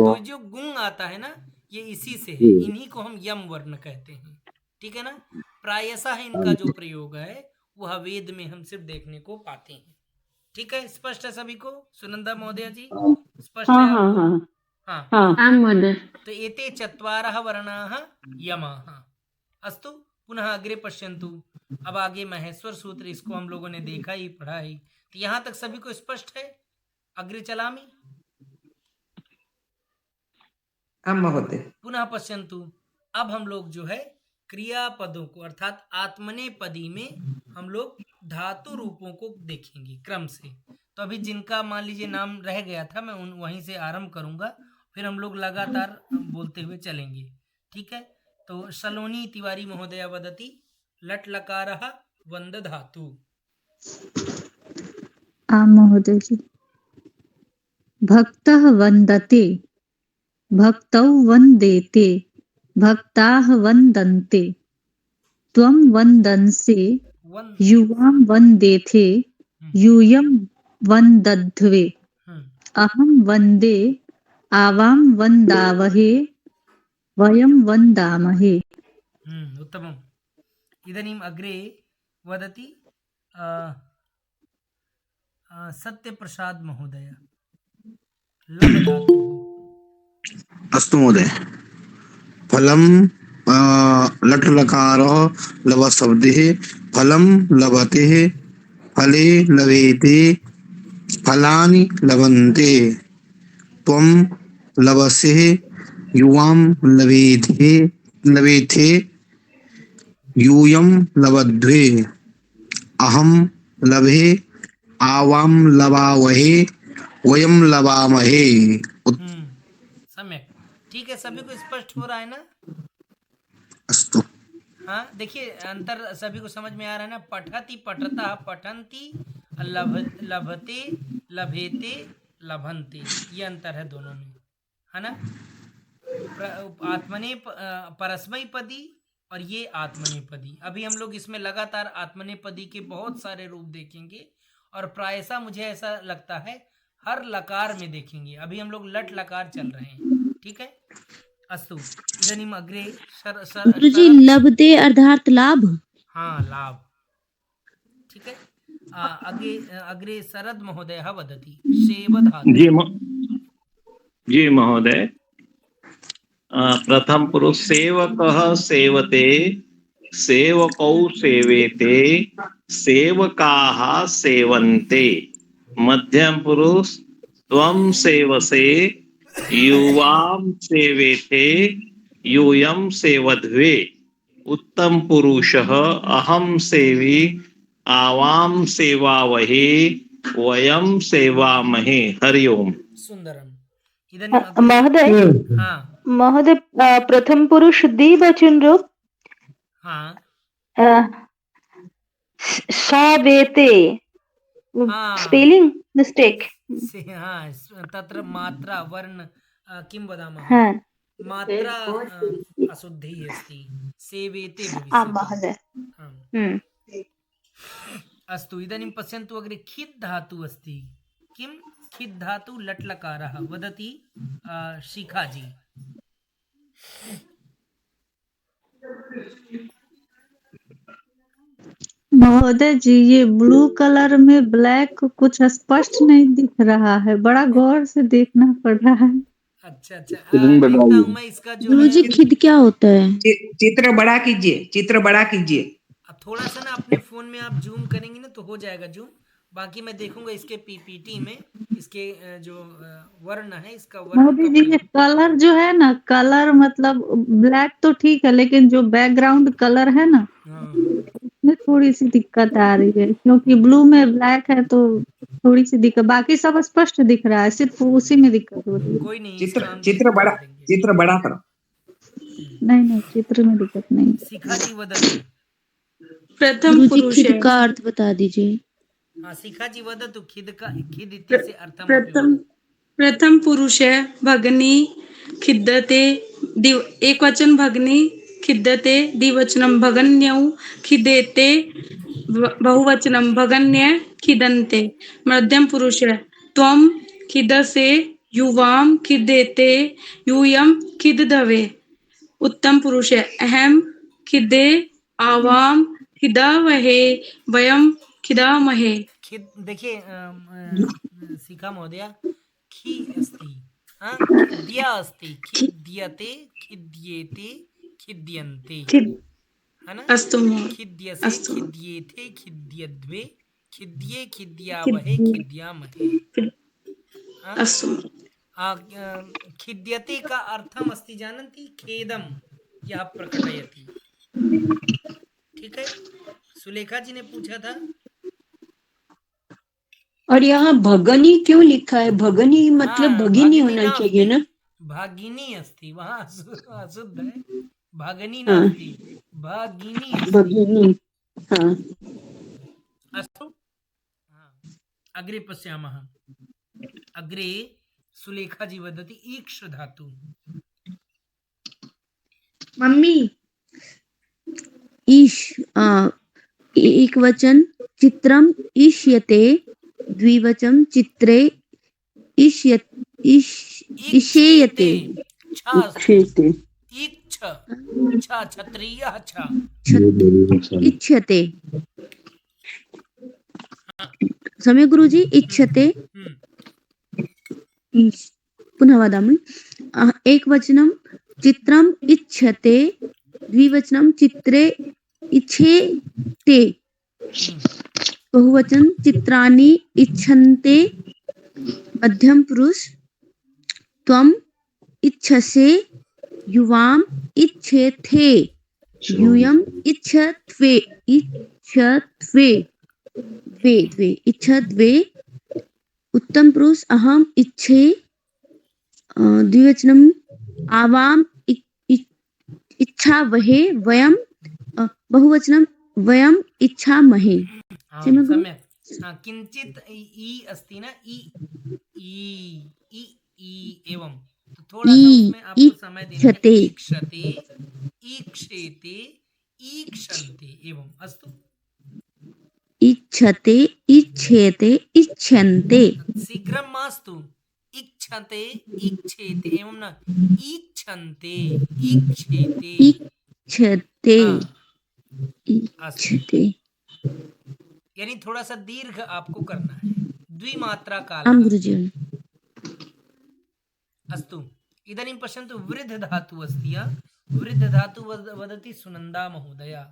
तो जो गुं आता है ना, ये इसी से है, इन्हीं को हम यम वर्ण कहते हैं, ठीक है ना। प्रायशः इनका जो प्रयोग है वह वेद में हम सिर्फ देखने को पाते हैं। ठीक है, स्पष्ट है सभी को? सुनंदा महोदय जी स्पष्ट है? हाँ, महोदय। तो एते चत्वारः वर्णाः यमाः। अस्तु, पुनः अग्रे पश्यन्तु। अब आगे महेश्वर सूत्र, इसको हम लोगों ने देखा ही, पढ़ा ही, तो यहाँ तक सभी को स्पष्ट है? अग्रे चलामि। महोदय। पुनः पश्यन्तु। अब हम लोग जो है क्रियापदों को अर्थात आत्मनेपदी में हम लोग धातु रूपों को देखेंगे क्रम से। तो अभी जिनका मान लीजिए नाम रह गया था, मैं वहीं से आरंभ करूंगा, फिर हम लोग लगातार बोलते हुए चलेंगे। ठीक है, तो सलोनी तिवारी महोदया वदति लट लकारः वंद धातु। महोदय जी, भक्तः वन्दते, भक्तौ वन्देते, भक्ताः वन्दन्ते, त्वं वन्दन्से, युवां वन्देथे, यूयं वन्दध्वे, अहं वन्दे, आवां वन्दावहे, वयं वन्दामहे। उत्तमम्। इदानीम् अग्रे वदति सत्यप्रसाद महोदय। अस्तु महोदय। फलं लट् लकारः लव शब्दः, फलं लभते, फले लभेते, फलानि लभन्ते, त्वं लभसे, युवां लभेथे, यूयं लभध्वे, अहं लभे, आवां लभावहे, वयं लभामहे। सम्यक, ठीक है, सभी को स्पष्ट हो रहा है ना? अस्तु। हाँ, देखिए अंतर सभी को समझ में आ रहा है ना? पठति पठतः पठन्ति, लभते लभेते लभन्ते, ये अंतर है दोनों में, है ना। परस्मैपदी और ये आत्मनेपदी। अभी हम लोग इसमें लगातार आत्मनेपदी के बहुत सारे रूप देखेंगे और प्रायशः मुझे ऐसा लगता है हर लकार में देखेंगे। अभी हम लोग लट लकार चल रहे हैं, ठीक है। अस्तु, इदानीम् अग्रे गुरुजी, लभते अर्थात लाभ। हाँ, लाभ, ठीक है। अग्रे शरद महोदय वदति सेवधातु। जी महोदय। प्रथम पुरुष सेवकः सेवते, सेवकौ सेवेते, सेवकाः सेवन्ते। मध्यम पुरुष त्वं सेवसे, युवां सेवेते, यूयं सेवध्वे। उत्तम पुरुषः अहं सेवी, आवां सेवावहे, वयं सेवामहे। हरि ओम। सुंदरम। महोदय, हाँ महोदय, प्रथम पुरुष द्विवचन रूप। हाँ, सावेते, स्पेलिंग मिस्टेक। हाँ, तत्र मात्रा वर्ण किं वदामः, हाँ, मात्रा अशुद्धिः अस्ति, सेवेते महोदय। अस्तु, इदानीं पश्यन्तु अग्रे खिद् धातु अस्ति। किं खिद् धातु? लट् लकारः वदति शिखाजी। महोदय जी, ये ब्लू कलर में ब्लैक कुछ स्पष्ट नहीं दिख रहा है, बड़ा गौर से देखना पड़ रहा है। अच्छा, देखता हूं मैं इसका जो गुरुजी, खिद क्या होता है? चित्र बड़ा कीजिए, चित्र बड़ा कीजिए। अब थोड़ा सा ना अपने फोन में आप जूम करेंगे ना तो हो जाएगा जूम। बाकी मैं देखूंगा इसके पीपीटी में इसके जो वर्ण है इसका वर्ण मोदी का जी ये प्रयोग। कलर जो है ना, कलर मतलब ब्लैक तो ठीक है, लेकिन जो बैकग्राउंड कलर है ना, हाँ उसमें थोड़ी सी दिक्कत आ रही है, क्योंकि ब्लू में ब्लैक है तो थोड़ी सी दिक्कत। बाकी सब स्पष्ट दिख रहा है, सिर्फ उसी में दिक्कत हो रही है। कोई नहीं, चित्र इसका हम चित्र ठीक बड़ा कर देंगे। चित्र बड़ा करो। नहीं नहीं, चित्र में दिक्कत नहीं। शिखाजी वदतु। प्रथम गुरुजी पुरुष खिद है। का अर्थ बता दीजिए। हाँ, शिखाजी वदतु। खिद इत्यस्य अर्थम अपि प्रथम वदतु। प्रथम पुरुष है भगनी खिद्दते एक वचन भगनी खिद्दते, द्विवचनम भगन्यौ खिदेते, बहुवचनम भगन्य खिदन्ते। मध्यम पुरुष है त्वम खिदसे, युवाम खिदेते, यूयम खिदधवे। उत्तम पुरुष है अहम खिदे, आवाम खिदावहे, वयम खिदामहे। खिद देखिए शिखा महोदय, खि अस्ति, हाँ, खिद्या अस्ति, खिद्यते, खिद्येते, खिद्यन्ते, खिद है ना। अस्तु खिद्यसे, अस्तु खिद्येथे, खिद्यद्वे, खिद्ये, खिद्यावहे, खिद्ये खिद्यामहे। हाँ? अस्तु खिद्यते का अर्थम अस्ति जानन्ति, खेदम यह प्रकटयति। ठीक है, सुलेखा जी ने पूछा था। और यहाँ भगनी क्यों लिखा है? भगनी मतलब हाँ, भगिनी भागिनी होना नास्ति, चाहिए ना। भागिनी अस्ति, वहाँ अशुद्ध है। भागनी हाँ नास्ति, भागिनी अस्ति। भगिनी। हाँ अस्तु, हाँ, अग्रे पश्यामः। अग्रे सुलेखा जी वदति ईक्ष धातु। मम्मी ईश एक वचन चित्रम इष्यते, द्विवचन चित्रे इष्येयते। छा अस्ति, इष्येते इक्ष, छा क्षत्रियः छा। इच्छते। सम्यक् गुरुजी। इच्छते। पुनः वदामि। एकवचनं चित्रम् इच्छते, द्विवचनं चित्रे इच्छेते, बहुवचन चित्राणि इच्छन्ते, मध्यम पुरुष त्वम इच्छसे, युवाम इच्छेथे, यूयम इच्छत्वे, इच्छत्वे, द्वे द्वे इच्छद्वे। उत्तम पुरुष अहम इच्छे, द्विवचनम आवाम इच्छावहे, वयम बहुवचनम वयम इच्छामहे। सम्यक्। हाँ, किंचित ई अस्ति ना, ई ई ई ई एवं, तो थोड़ा सा उसमें आपको समय देना है। ईक्षते, ईक्षेते, ईक्षन्ते एवं। अस्तु, इच्छते, इच्छेते, इच्छन्ते। शीघ्रं मास्तु। इच्छते, इच्छेते एवं न, इच्छन्ते, इच्छेते, इच्छते, अस्तु। इच्छते। यानी थोड़ा सा दीर्घ आपको करना है, द्विमात्रा काल। आम गुरुजी। अस्तु, इदानीं पश्यन्तु, वृद्ध धातु अस्ति। वृद्ध धातु वदति सुनंदा महोदया।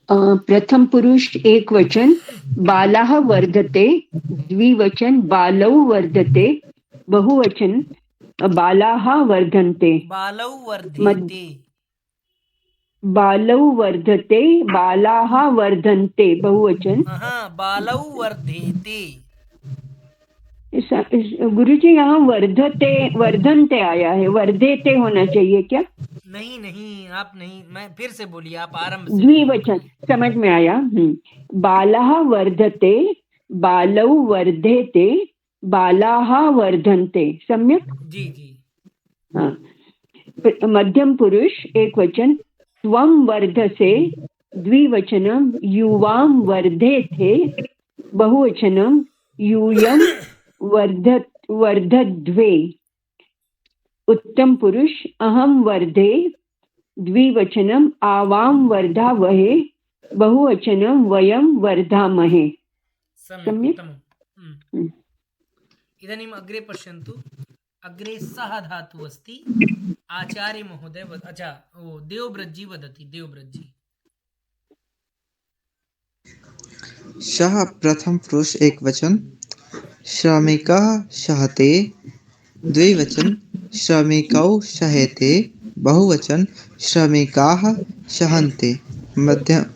प्रथम पुरुष एक वचन बालाः वर्धते, द्विवचन बालौ वर्धते, बहुवचन बालाः वर्धन्ते। बालौ वर्धेते, बालौ वर्धते, बालाः वर्धन्ते, बहुवचन। हाँ, बालौ वर्धेते। गुरुजी यहाँ वर्धते वर्धन्ते आया है, वर्धेते होना चाहिए क्या? नहीं नहीं, आप नहीं, मैं फिर से बोलिए, आप आरंभ से। द्विवचन समझ में आया। बालाः वर्धते, बालौ वर्धेते, बालाः वर्धन्ते। सम्यक। जी जी। हाँ, मध्यम पुरुष एक वचन त्वं वर्धसे, द्विवचनम युवां वर्धेथे, बहुवचनम यूयं वर्धद्वे। उत्तम पुरुष अहम वर्धे, द्विवचनम आवां वर्धावहे, बहुवचनम वयं वर्धामहे। सम्यक्। इदानीम् अग्रे पश्यन्तु। अग्रे सः धातु अस्ति आचार्य महोदय अच्छा ओ देवव्रत जी वदति देवव्रत जी सः प्रथम पुरुष एक वचन श्रमिकः सहते द्विवचन श्रमिकौ सहेते बहुवचन श्रमिकाः सहन्ते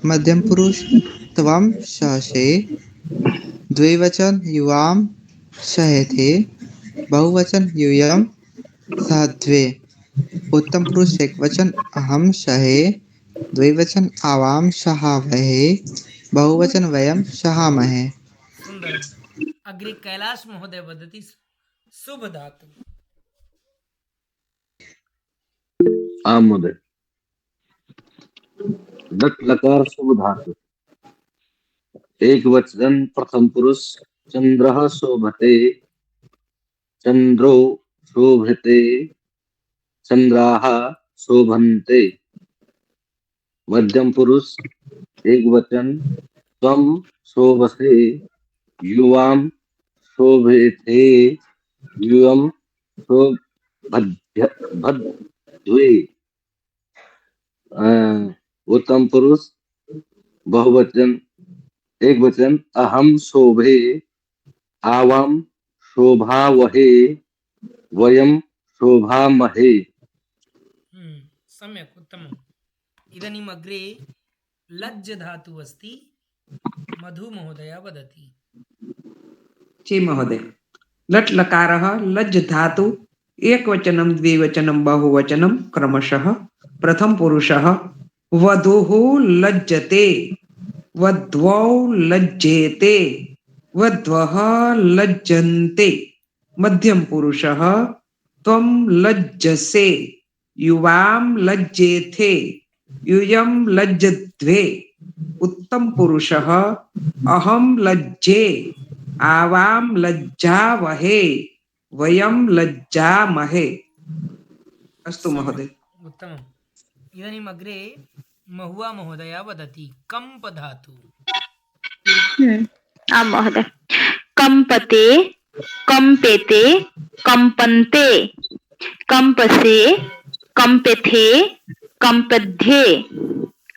मध्यम पुरुष त्वं सहसे द्विवचन युवां सहेते बहुवचन यूयं सह्वे उत्तम पुरुष एक वचन अहम सहे द्विवचन आवाम सहावहे बहुवचन वयम सहामहे। सुंदर। अग्रे कैलाश महोदय वदति शुभ धातु। आम महोदय। लट लकार शुभ धातु। एक वचन प्रथम पुरुष चंद्रः शोभते चंद्रो शोभते चंद्राः शोभन्ते। मध्यम पुरुष एक वचन त्वं शोभसे युवां शोभेते युवं शोभध्वे। उत्तम पुरुष बहुवचन एक वचन अहम शोभे आवाम शोभावहे वयम शोभामहे। सम्यक् उत्तमम्। इदानीम् अग्रे लज्ज धातु अस्ति मधु महोदय वदति। जी महोदय। लट् लकारः लज् धातु एकवचनं द्विवचनं बहुवचनं क्रमशः प्रथम पुरुषः वधूः लज्जते वध्वौ लज्जेते वध्वः लज्जन्ते। मध्यम पुरुषः त्वं लज्जसे युवां लज्जेथे यूयं लज्जद्वे। उत्तम पुरुषः अहं लज्जे आवां लज्जावहे वयं लज्जामहे। अस्तु महोदय। उत्तमम्। इदानीम् अग्रे महुआ महोदय वदति कंप धातु। आं महोदय। कंपते कंपेते कंपन्ते कंपसे कंपेथे कंपध्ये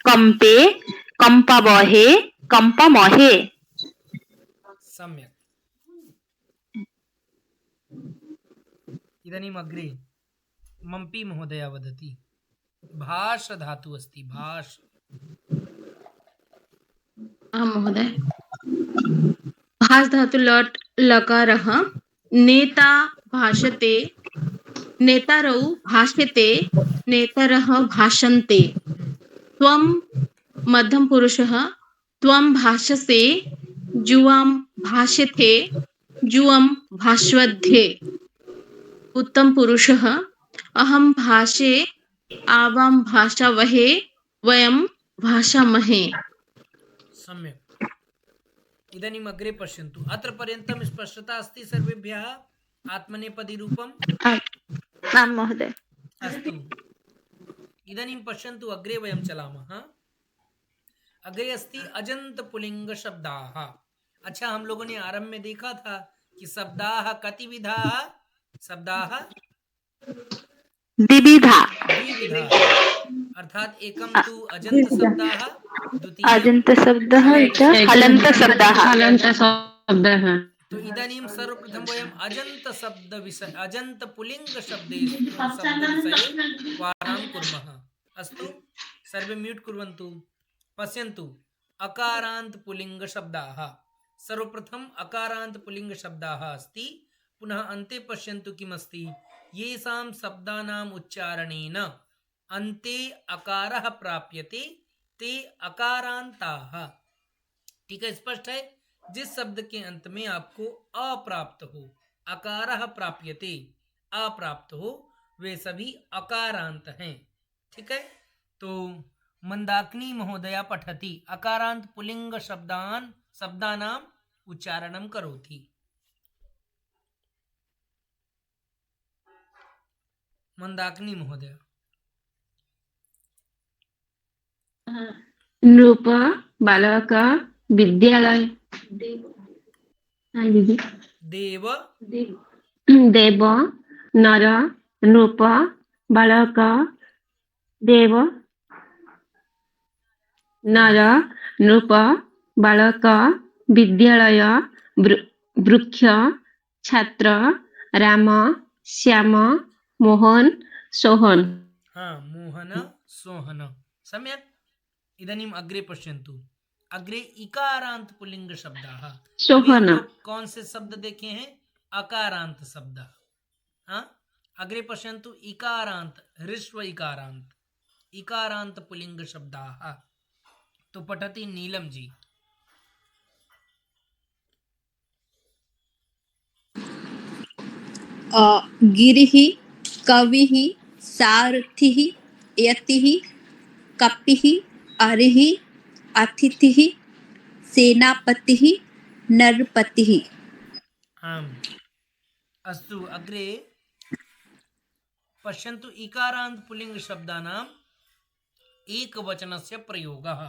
कंपे कंपवहे कंपमहे। सम्यक्। इदानीम् अग्रे मम्पी महोदय वदति भाष धातु अस्ति भाष। आं महोदय। भाष धातु लट् लकारः नेता भाषते नेतारौ भाष्यते नेतरः भाषन्ते। त्वं मध्यम पुरुषः त्वं भाषसे जुवां भाष्यते जुवं भाष्वध्ये। उत्तम पुरुषः अहं भाषे आवां भाषावहे वयं भाषामहे। सम्यक्। इदानीम् अग्रे पश्यन्तु। अत्र पर्यन्तं स्पष्टता अस्ति सर्वेभ्यः आत्मनेपदी रूपम्। आं महोदय। अस्तु। इदानीं पश्यन्तु अग्रे वयं चलामः। अग्रे अस्ति अजंत पुलिंग शब्दाः। अच्छा, हम लोगों ने आरंभ में देखा था कि शब्दाः कति विधाः शब्दाः द्विविधा अर्थात एकं तु अजंत शब्दाः द्वितीयं अजन्त शब्दः च हलन्त शब्दः। तो इदानीं सर्वप्रथम वयम् अजंत शब्द विषय अजंत पुलिंग शब्दविषये वार्तां कुर्मः। अस्तु, सर्वे म्यूट् कुर्वन्तु। पश्यन्तु अकारान्त पुलिंग शब्दाः। सर्वप्रथम अकारान्त पुलिंग शब्दाः अस्ति। पुनः अन्ते पश्यन्तु किमस्ति। येषां शब्दानाम् उच्चारणेन अन्ते अकारः प्राप्यते ते अकारान्ताः। ठीक है, स्पष्ट है। जिस शब्द के अंत में आपको अप्राप्त हो, अकारः प्राप्यते अप्राप्त हो, वे सभी अकारांत हैं। ठीक है, तो मंदाकिनी महोदया पठति अकारांत पुल्लिंग शब्दानाम् उच्चारणं करोति। मंदाकिनी महोदया। नृप बालक विद्यालय देव देव नर नृप बालक देव नर नृप बालक विद्यालय वृक्ष छात्र राम श्याम मोहन सोहन। हाँ, मोहन सोहन। सम्यक्। इदानीम् अग्रे पश्यन्तु। अग्रे इकारांत पुल्लिंग शब्दाः। अभी हम सोहन लोग कौन से शब्द देखे हैं? अकारांत शब्द। हाँ, अग्रे पश्यन्तु। इकारांत ह्रस्व इकारांत इकारांत पुल्लिंग शब्दाः। तो पठति नीलम जी। गिरिः कविः सारथिः यतिः कपिः अरिः अतिथिः सेनापतिः नरपतिः। आम्, अस्तु। अग्रे पश्यन्तु। इकारांत पुल्लिंग शब्दानाम् एकवचनस्य प्रयोगः।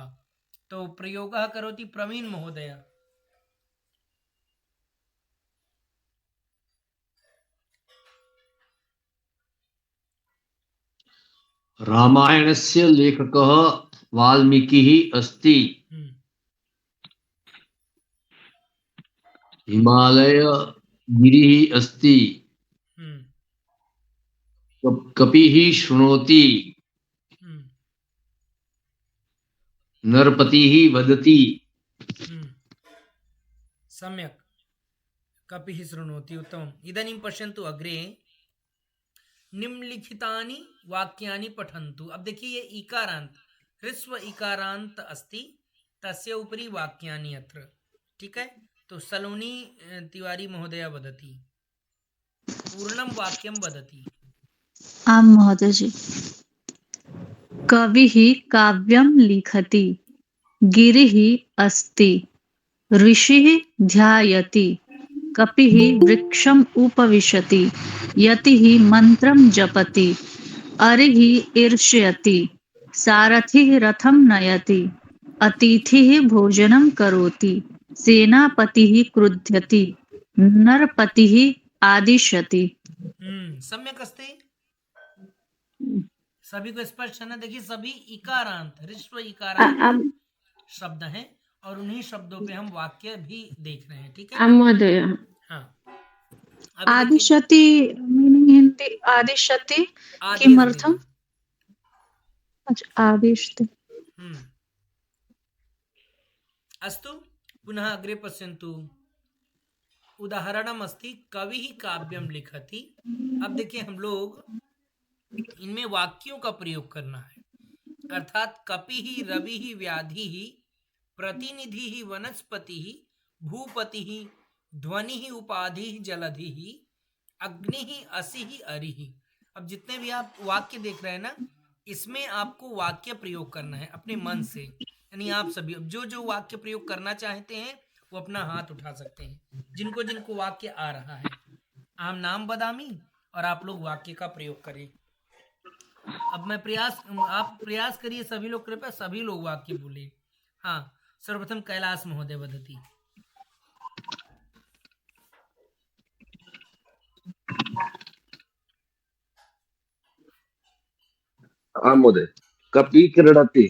तो प्रयोगः करोति प्रवीण महोदय। रामायणस्य लेखकः वाल्मीकिः अस्ति। हिमालयगिरिः अस्ति। कपिः शृणोति। नरपतिः वदति। सम्यक्। कपिः शृणोति। उत्तमम्। इदानीं पश्यन्तु अग्रे। निम्नलिखितानि वाक्यानि पठन्तु। अब देखिए ये इकारांत ह्रस्व इकारांत अस्ति, तस्य उपरि वाक्यानि अत्र। ठीक है, तो सलोनी तिवारी महोदय वदति, पूर्णं वाक्यं वदति। आम महोदय जी। कविः काव्यं लिखति, गिरिः अस्ति, ऋषिः ध्यायति, कपिः वृक्षम् उपविशति, यतिः मन्त्रं जपति, अरिः ईर्ष्यति, सारथिः रथं नयति, अतिथिः भोजनं करोति, सेनापतिः क्रुध्यति, नरपतिः आदिशति। सम्यक अस्ति। सभी को स्पष्ट है ना? देखिए सभी इकारांत ह्रस्व इकारांत शब्द हैं और उन्हीं शब्दों पे हम वाक्य भी देख रहे हैं। ठीक है महोदय। हाँ, आदिशति मीनिंग हिंदी आदिशति किमर्थम? अच्छा, आदिशति। अस्तु, पुनः अग्रे पश्यन्तु। उदाहरणम् अस्ति कविः काव्यं लिखति। अब देखिए हम लोग इनमें वाक्यों का प्रयोग करना है। अर्थात कपिः रविः व्याधिः प्रतिनिधिः वनस्पतिः भूपतिः ध्वनिः उपाधिः जलधिः अग्निः असिः अरिः। अब जितने भी आप वाक्य देख रहे हैं ना, इसमें आपको वाक्य प्रयोग करना है अपने मन से। यानी आप सभी जो जो वाक्य प्रयोग करना चाहते हैं वो अपना हाथ उठा सकते हैं, जिनको जिनको वाक्य आ रहा है। आम नाम बदामी और आप लोग वाक्य का प्रयोग करें। अब मैं आप प्रयास करिए, सभी लोग कृपया सभी लोग वाक्य बोले। हाँ, सर्वप्रथम कैलाश महोदय वदति। हाँ महोदय। कपि क्रीडति।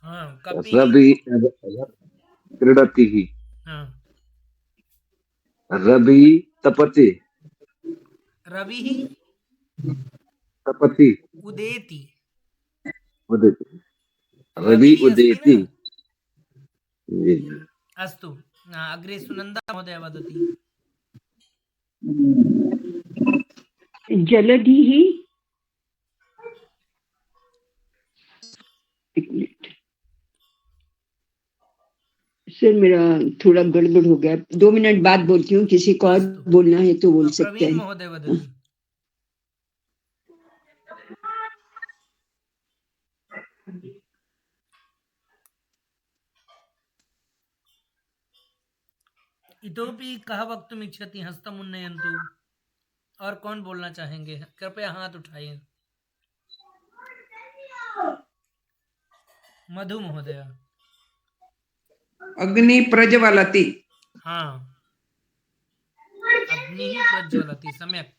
हाँ, रवि क्रीडति। हाँ, रवि तपति। रवि तपति। उदेति। उदेति। रवि उदेति। अस्तु, अग्रे सुनंदा महोदय वदति। जलधिः। एक मिनट सर, मेरा थोड़ा गड़बड़ हो गया। 2 मिनट बाद बोलती हूँ, किसी को और बोलना है तो बोल सकते प्रवीण हैं। महोदय वदति। इतोपि कः वक्तुम् इच्छति? हस्तम् उन्नयन्तु। और कौन बोलना चाहेंगे? कृपया हाथ उठाइए। मधु महोदय। अग्नि प्रज्वलति। हाँ, अग्निः प्रज्वलति। सम्यक्।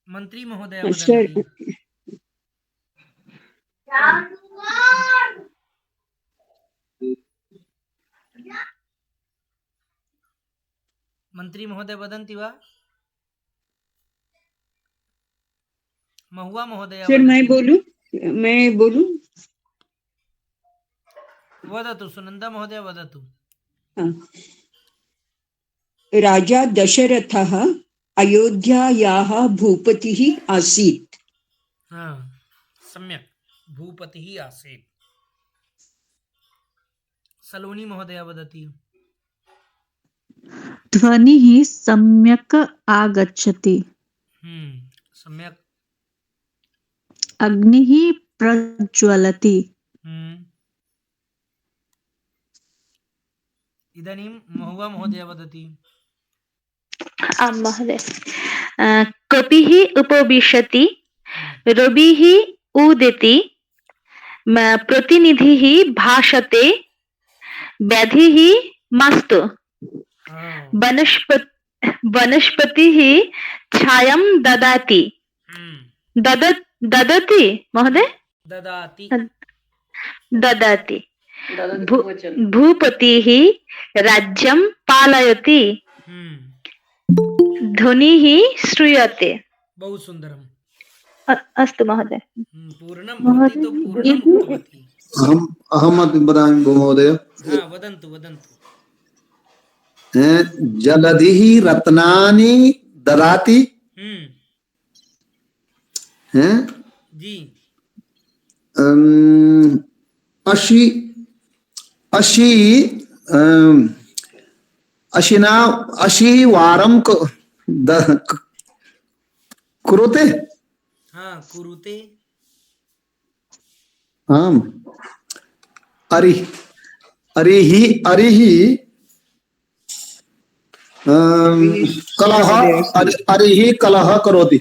मंत्री महोदय सर वदन्ति। मंत्री महोदय वदन्ति वा? महुआ महोदय सर मैं बोलूं वदतु, सुनंदा महोदय वदतु। हाँ। राजा दशरथः अयोध्यायाः भूपतिः आसीत्। हाँ, सम्यक्, भूपतिः आसीत्। सलोनी महोदय वदति। ध्वनिः सम्यक् आगच्छति। सम्यक्। अग्निः प्रज्वलति। इदानीं महुआ महोदय वदति। आं महोदय। कपिः उपविशति, रविः उदेति, प्रतिनिधिः भाषते, व्याधिः मास्तु, वनस्पतिः छायां ददाति। ददति महोदय? ददाति। भूपतिः राज्यं पालयति, ध्वनिः श्रूयते। बहु सुन्दरम्। अस्तु महोदय। पूर्णं भवति तो पूर्णं उक्तवती। अहमपि वदामि महोदय। वदन्तु वदन्तु। जलधिः रत्नानि ददाति। जी। अशी वारं कुरुते। हाँ, कुरुते। आम्। अरिः कलह कलह करोति।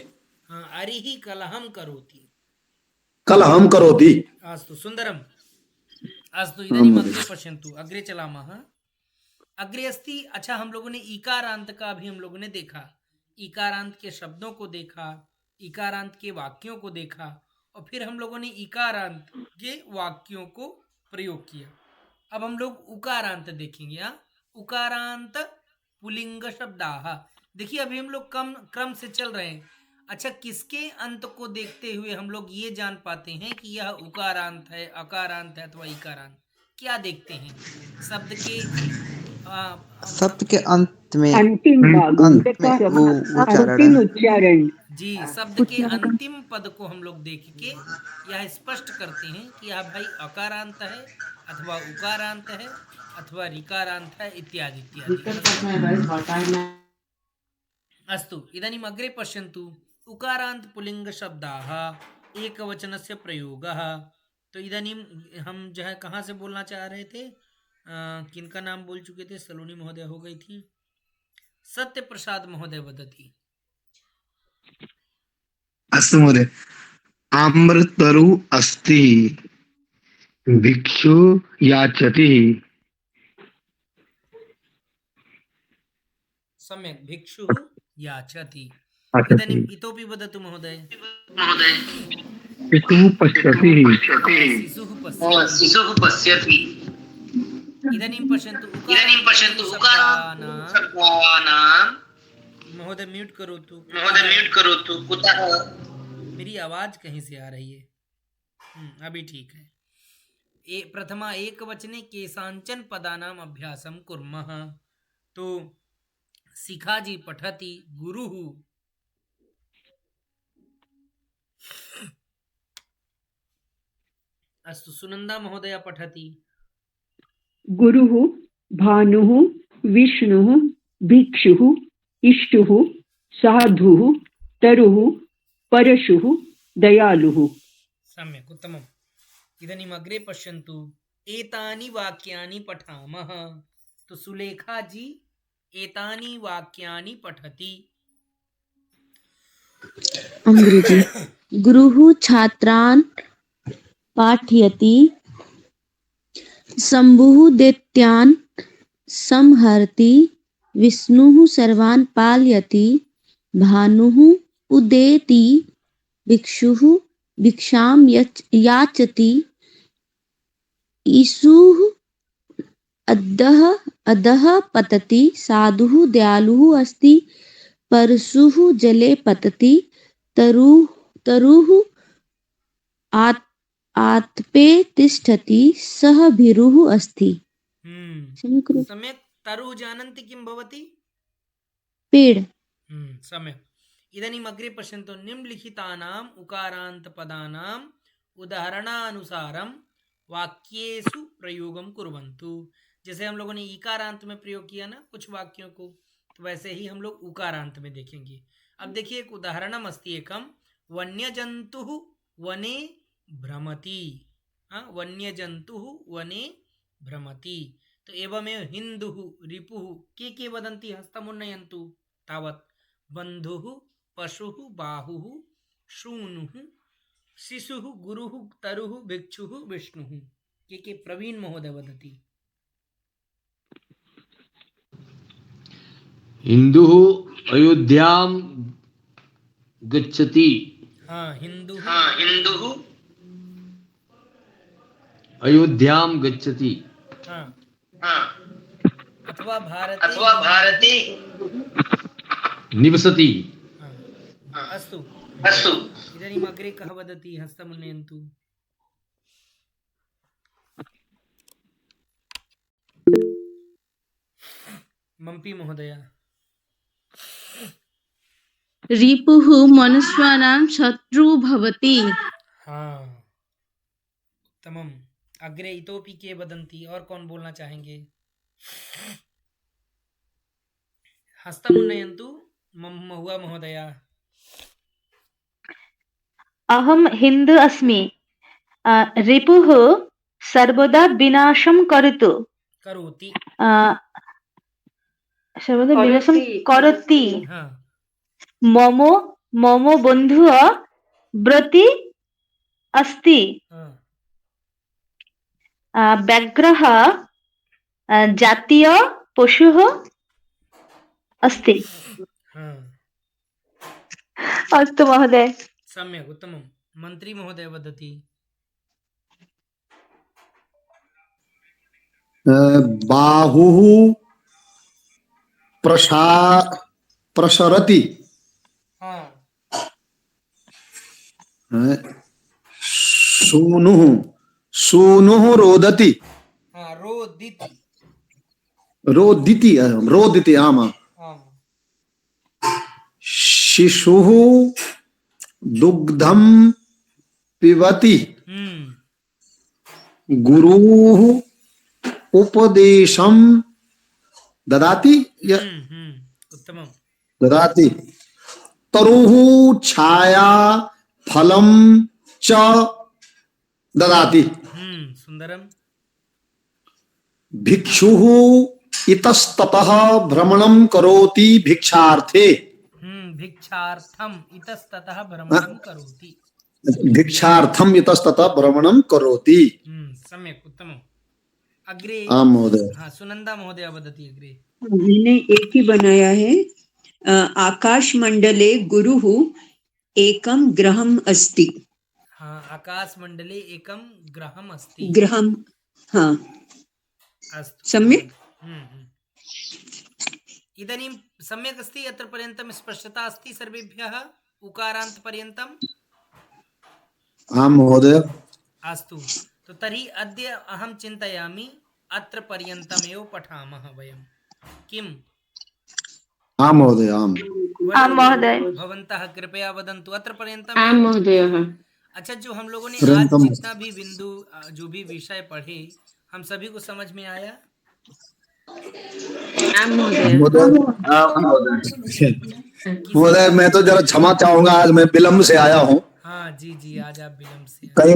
अरिः कलहं करोति। कलहं करोति। अस्तु, सुन्दरम्। अस्तु, इदानीम् अग्रे पश्यन्तु, अग्रे चलामः। अग्रे अस्ति, अच्छा हम लोगों ने ईकारांत का भी हम लोगों ने देखा, ईकारांत के शब्दों को देखा, ईकारांत के वाक्यों को देखा, और फिर हम लोगों ने ईकारांत के वाक्यों को प्रयोग किया। अब हम लोग उकारांत देखेंगे। उकारांत पुलिंग शब्दाः। देखिए अभी हम लोग क्रम से चल रहे हैं। अच्छा, किसके अंत को देखते हुए हम लोग ये जान पाते हैं कि यह उकारांत है, अकारांत है अथवा इकारांत? क्या देखते हैं? शब्द के अंत में अंतिम उच्चारण। जी, शब्द के अंतिम पद को हम लोग देख के यह स्पष्ट करते हैं कि यह भाई अकारांत है अथवा उकारांत है अथवा ऋकारांत है इत्यादि इत्यादि। अस्तु, इदानीम् अग्रे पश्यन्तु। उकारांत पुल्लिंग शब्दाः एकवचनस्य प्रयोगः। तो इदानीं हम जो है कहाँ से बोलना चाह रहे थे? किनका नाम बोल चुके थे? सलोनी महोदय हो गई थी। सत्य प्रसाद महोदय वदति। अस्तु महोदय। आम्रतरु अस्ति, भिक्षु याचति। सम्यक्, भिक्षु याचति। इदानीम् इतोपि वदतु महोदय। पितुः पश्यति। शिशुः पश्यति। इदानीं पश्यन्तु उकारानां। महोदय म्यूट करोतु। कुतः? मेरी आवाज कहीं से आ रही है। अभी ठीक है। प्रथमा एकवचने केषाञ्चन पदानाम् अभ्यासं कुर्मः। तो शिखाजी पठति गुरुः। अस्तु, सुनंदा महोदय पठति। गुरुः, भानुः, विष्णुः, भिक्षुः, इष्टुः, साधुः, तरुः, परशुः, दयालुः। सम्यक्, उत्तमम्। इदानीम् अग्रे पश्यन्तु। एतानि वाक्यानि पठामः। तो सुलेखा जी एतानि वाक्यानि पठति। अंग्रेजी। गुरुः छात्रान् पाठयति, शम्भुः दैत्यान् संहरति, विष्णुः सर्वान् पालयति, भानुः उदेति भिक्षुः भिक्षां याचति ईशुः अधः पतति साधुः दयालुः अस्ति परशुः जले पतति तरुः आत्पे तिष्ठति सः भीरुः अस्ति। सम्यक्। तरुः जानन्ति किं भवति? पेड़। सम्यक्। इदानीम् अग्रे पश्यन्तु। निम्नलिखितानाम् उकारान्तपदानाम् उदाहरणानुसारं वाक्येषु प्रयोगं कुर्वन्तु। जैसे हम लोगों ने इकारांत में प्रयोग किया ना कुछ वाक्यों को, तो वैसे ही हम लोग उकारांत में देखेंगे। अब देखिए एक उदाहरणम अस्ति एकम वन्यजन्तुः वने भ्रमति। वन्यजन्तुः वने भ्रमति। तो एवमेव हिन्दुः रिपुः के वदन्ति हस्तमुन्नयन्तु तावत् बन्धुः पशुः बाहुः शूनुः शिशुः गुरुः तरुः भिक्षुः विष्णुः। के प्रवीण महोदय वदति। हिन्दुः अयोध्यां गच्छति। हिन्दुः अयोध्यां गच्छति। अथवा भारते निवसति। अस्तु। इदानीम् अग्रे कः वदति हस्तमुन्नयन्तु। मम्पी महोदय। रिपुः मनुष्याणां शत्रुः भवति। उत्तमम्। अग्रे इतोपि के वदन्ति। और कौन बोलना चाहेंगे? हस्तमुन्नयन्तु महुआ महोदया। अहं हिन्दु अस्मि। रिपुः सर्वदा विनाशं करोति। सर्वदा विनाशं करोति। मम बन्धुः व्रती अस्ति। व्याघ्रः जातीय पशुः अस्ति। अस्तु महोदय। सम्यक्। उत्तमं। मन्त्री महोदय वदति। बाहुः प्रसरति। सूनुः रोदति। रोदिति आमा। शिशुः दुग्धं पिबति। गुरुः उपदेशं ददाति। उत्तमं। ददाति। तरुः छाया फलं च ददाति। सुंदरम। भिक्षुः इतस्ततः भ्रमणं करोति भिक्षार्थे। भिक्षार्थम इतस्ततः भ्रमणं करोति। भिक्षार्थम इतस्ततः भ्रमणं करोति। सम्यक्। उत्तमम्। अग्रे। आम महोदय। सुनंदा महोदय वदति अग्रे। मैंने एक ही बनाया है। आकाश मंडले गुरुः एकं ग्रहम् अस्ति। आकाश मंडले एकं ग्रहम् अस्ति। ग्रहम्। अस्तु। सम्यक्। इदानीं सम्यक् अस्ति। अत्र पर्यन्तं स्पष्टता अस्ति सर्वेभ्यः उकारान्त पर्यन्तम्। आम् महोदय। अस्तु। तो तर्हि अद्य अहं चिन्तयामि अत्र पर्यन्तमेव पठामः वयं। किम्? आम् महोदय। आम् महोदय। भवन्तः कृपया वदन्तु अत्र पर्यन्तम्। आम् महोदय। अच्छा, जो हम लोगों ने आज जितना भी बिंदु जो भी विषय पढ़े हम सभी को समझ में आया? महोदय मैं तो जरा क्षमा चाहूंगा, आज मैं विलम्ब से आया हूँ। हाँ जी, आज आप विलम्ब से कहीं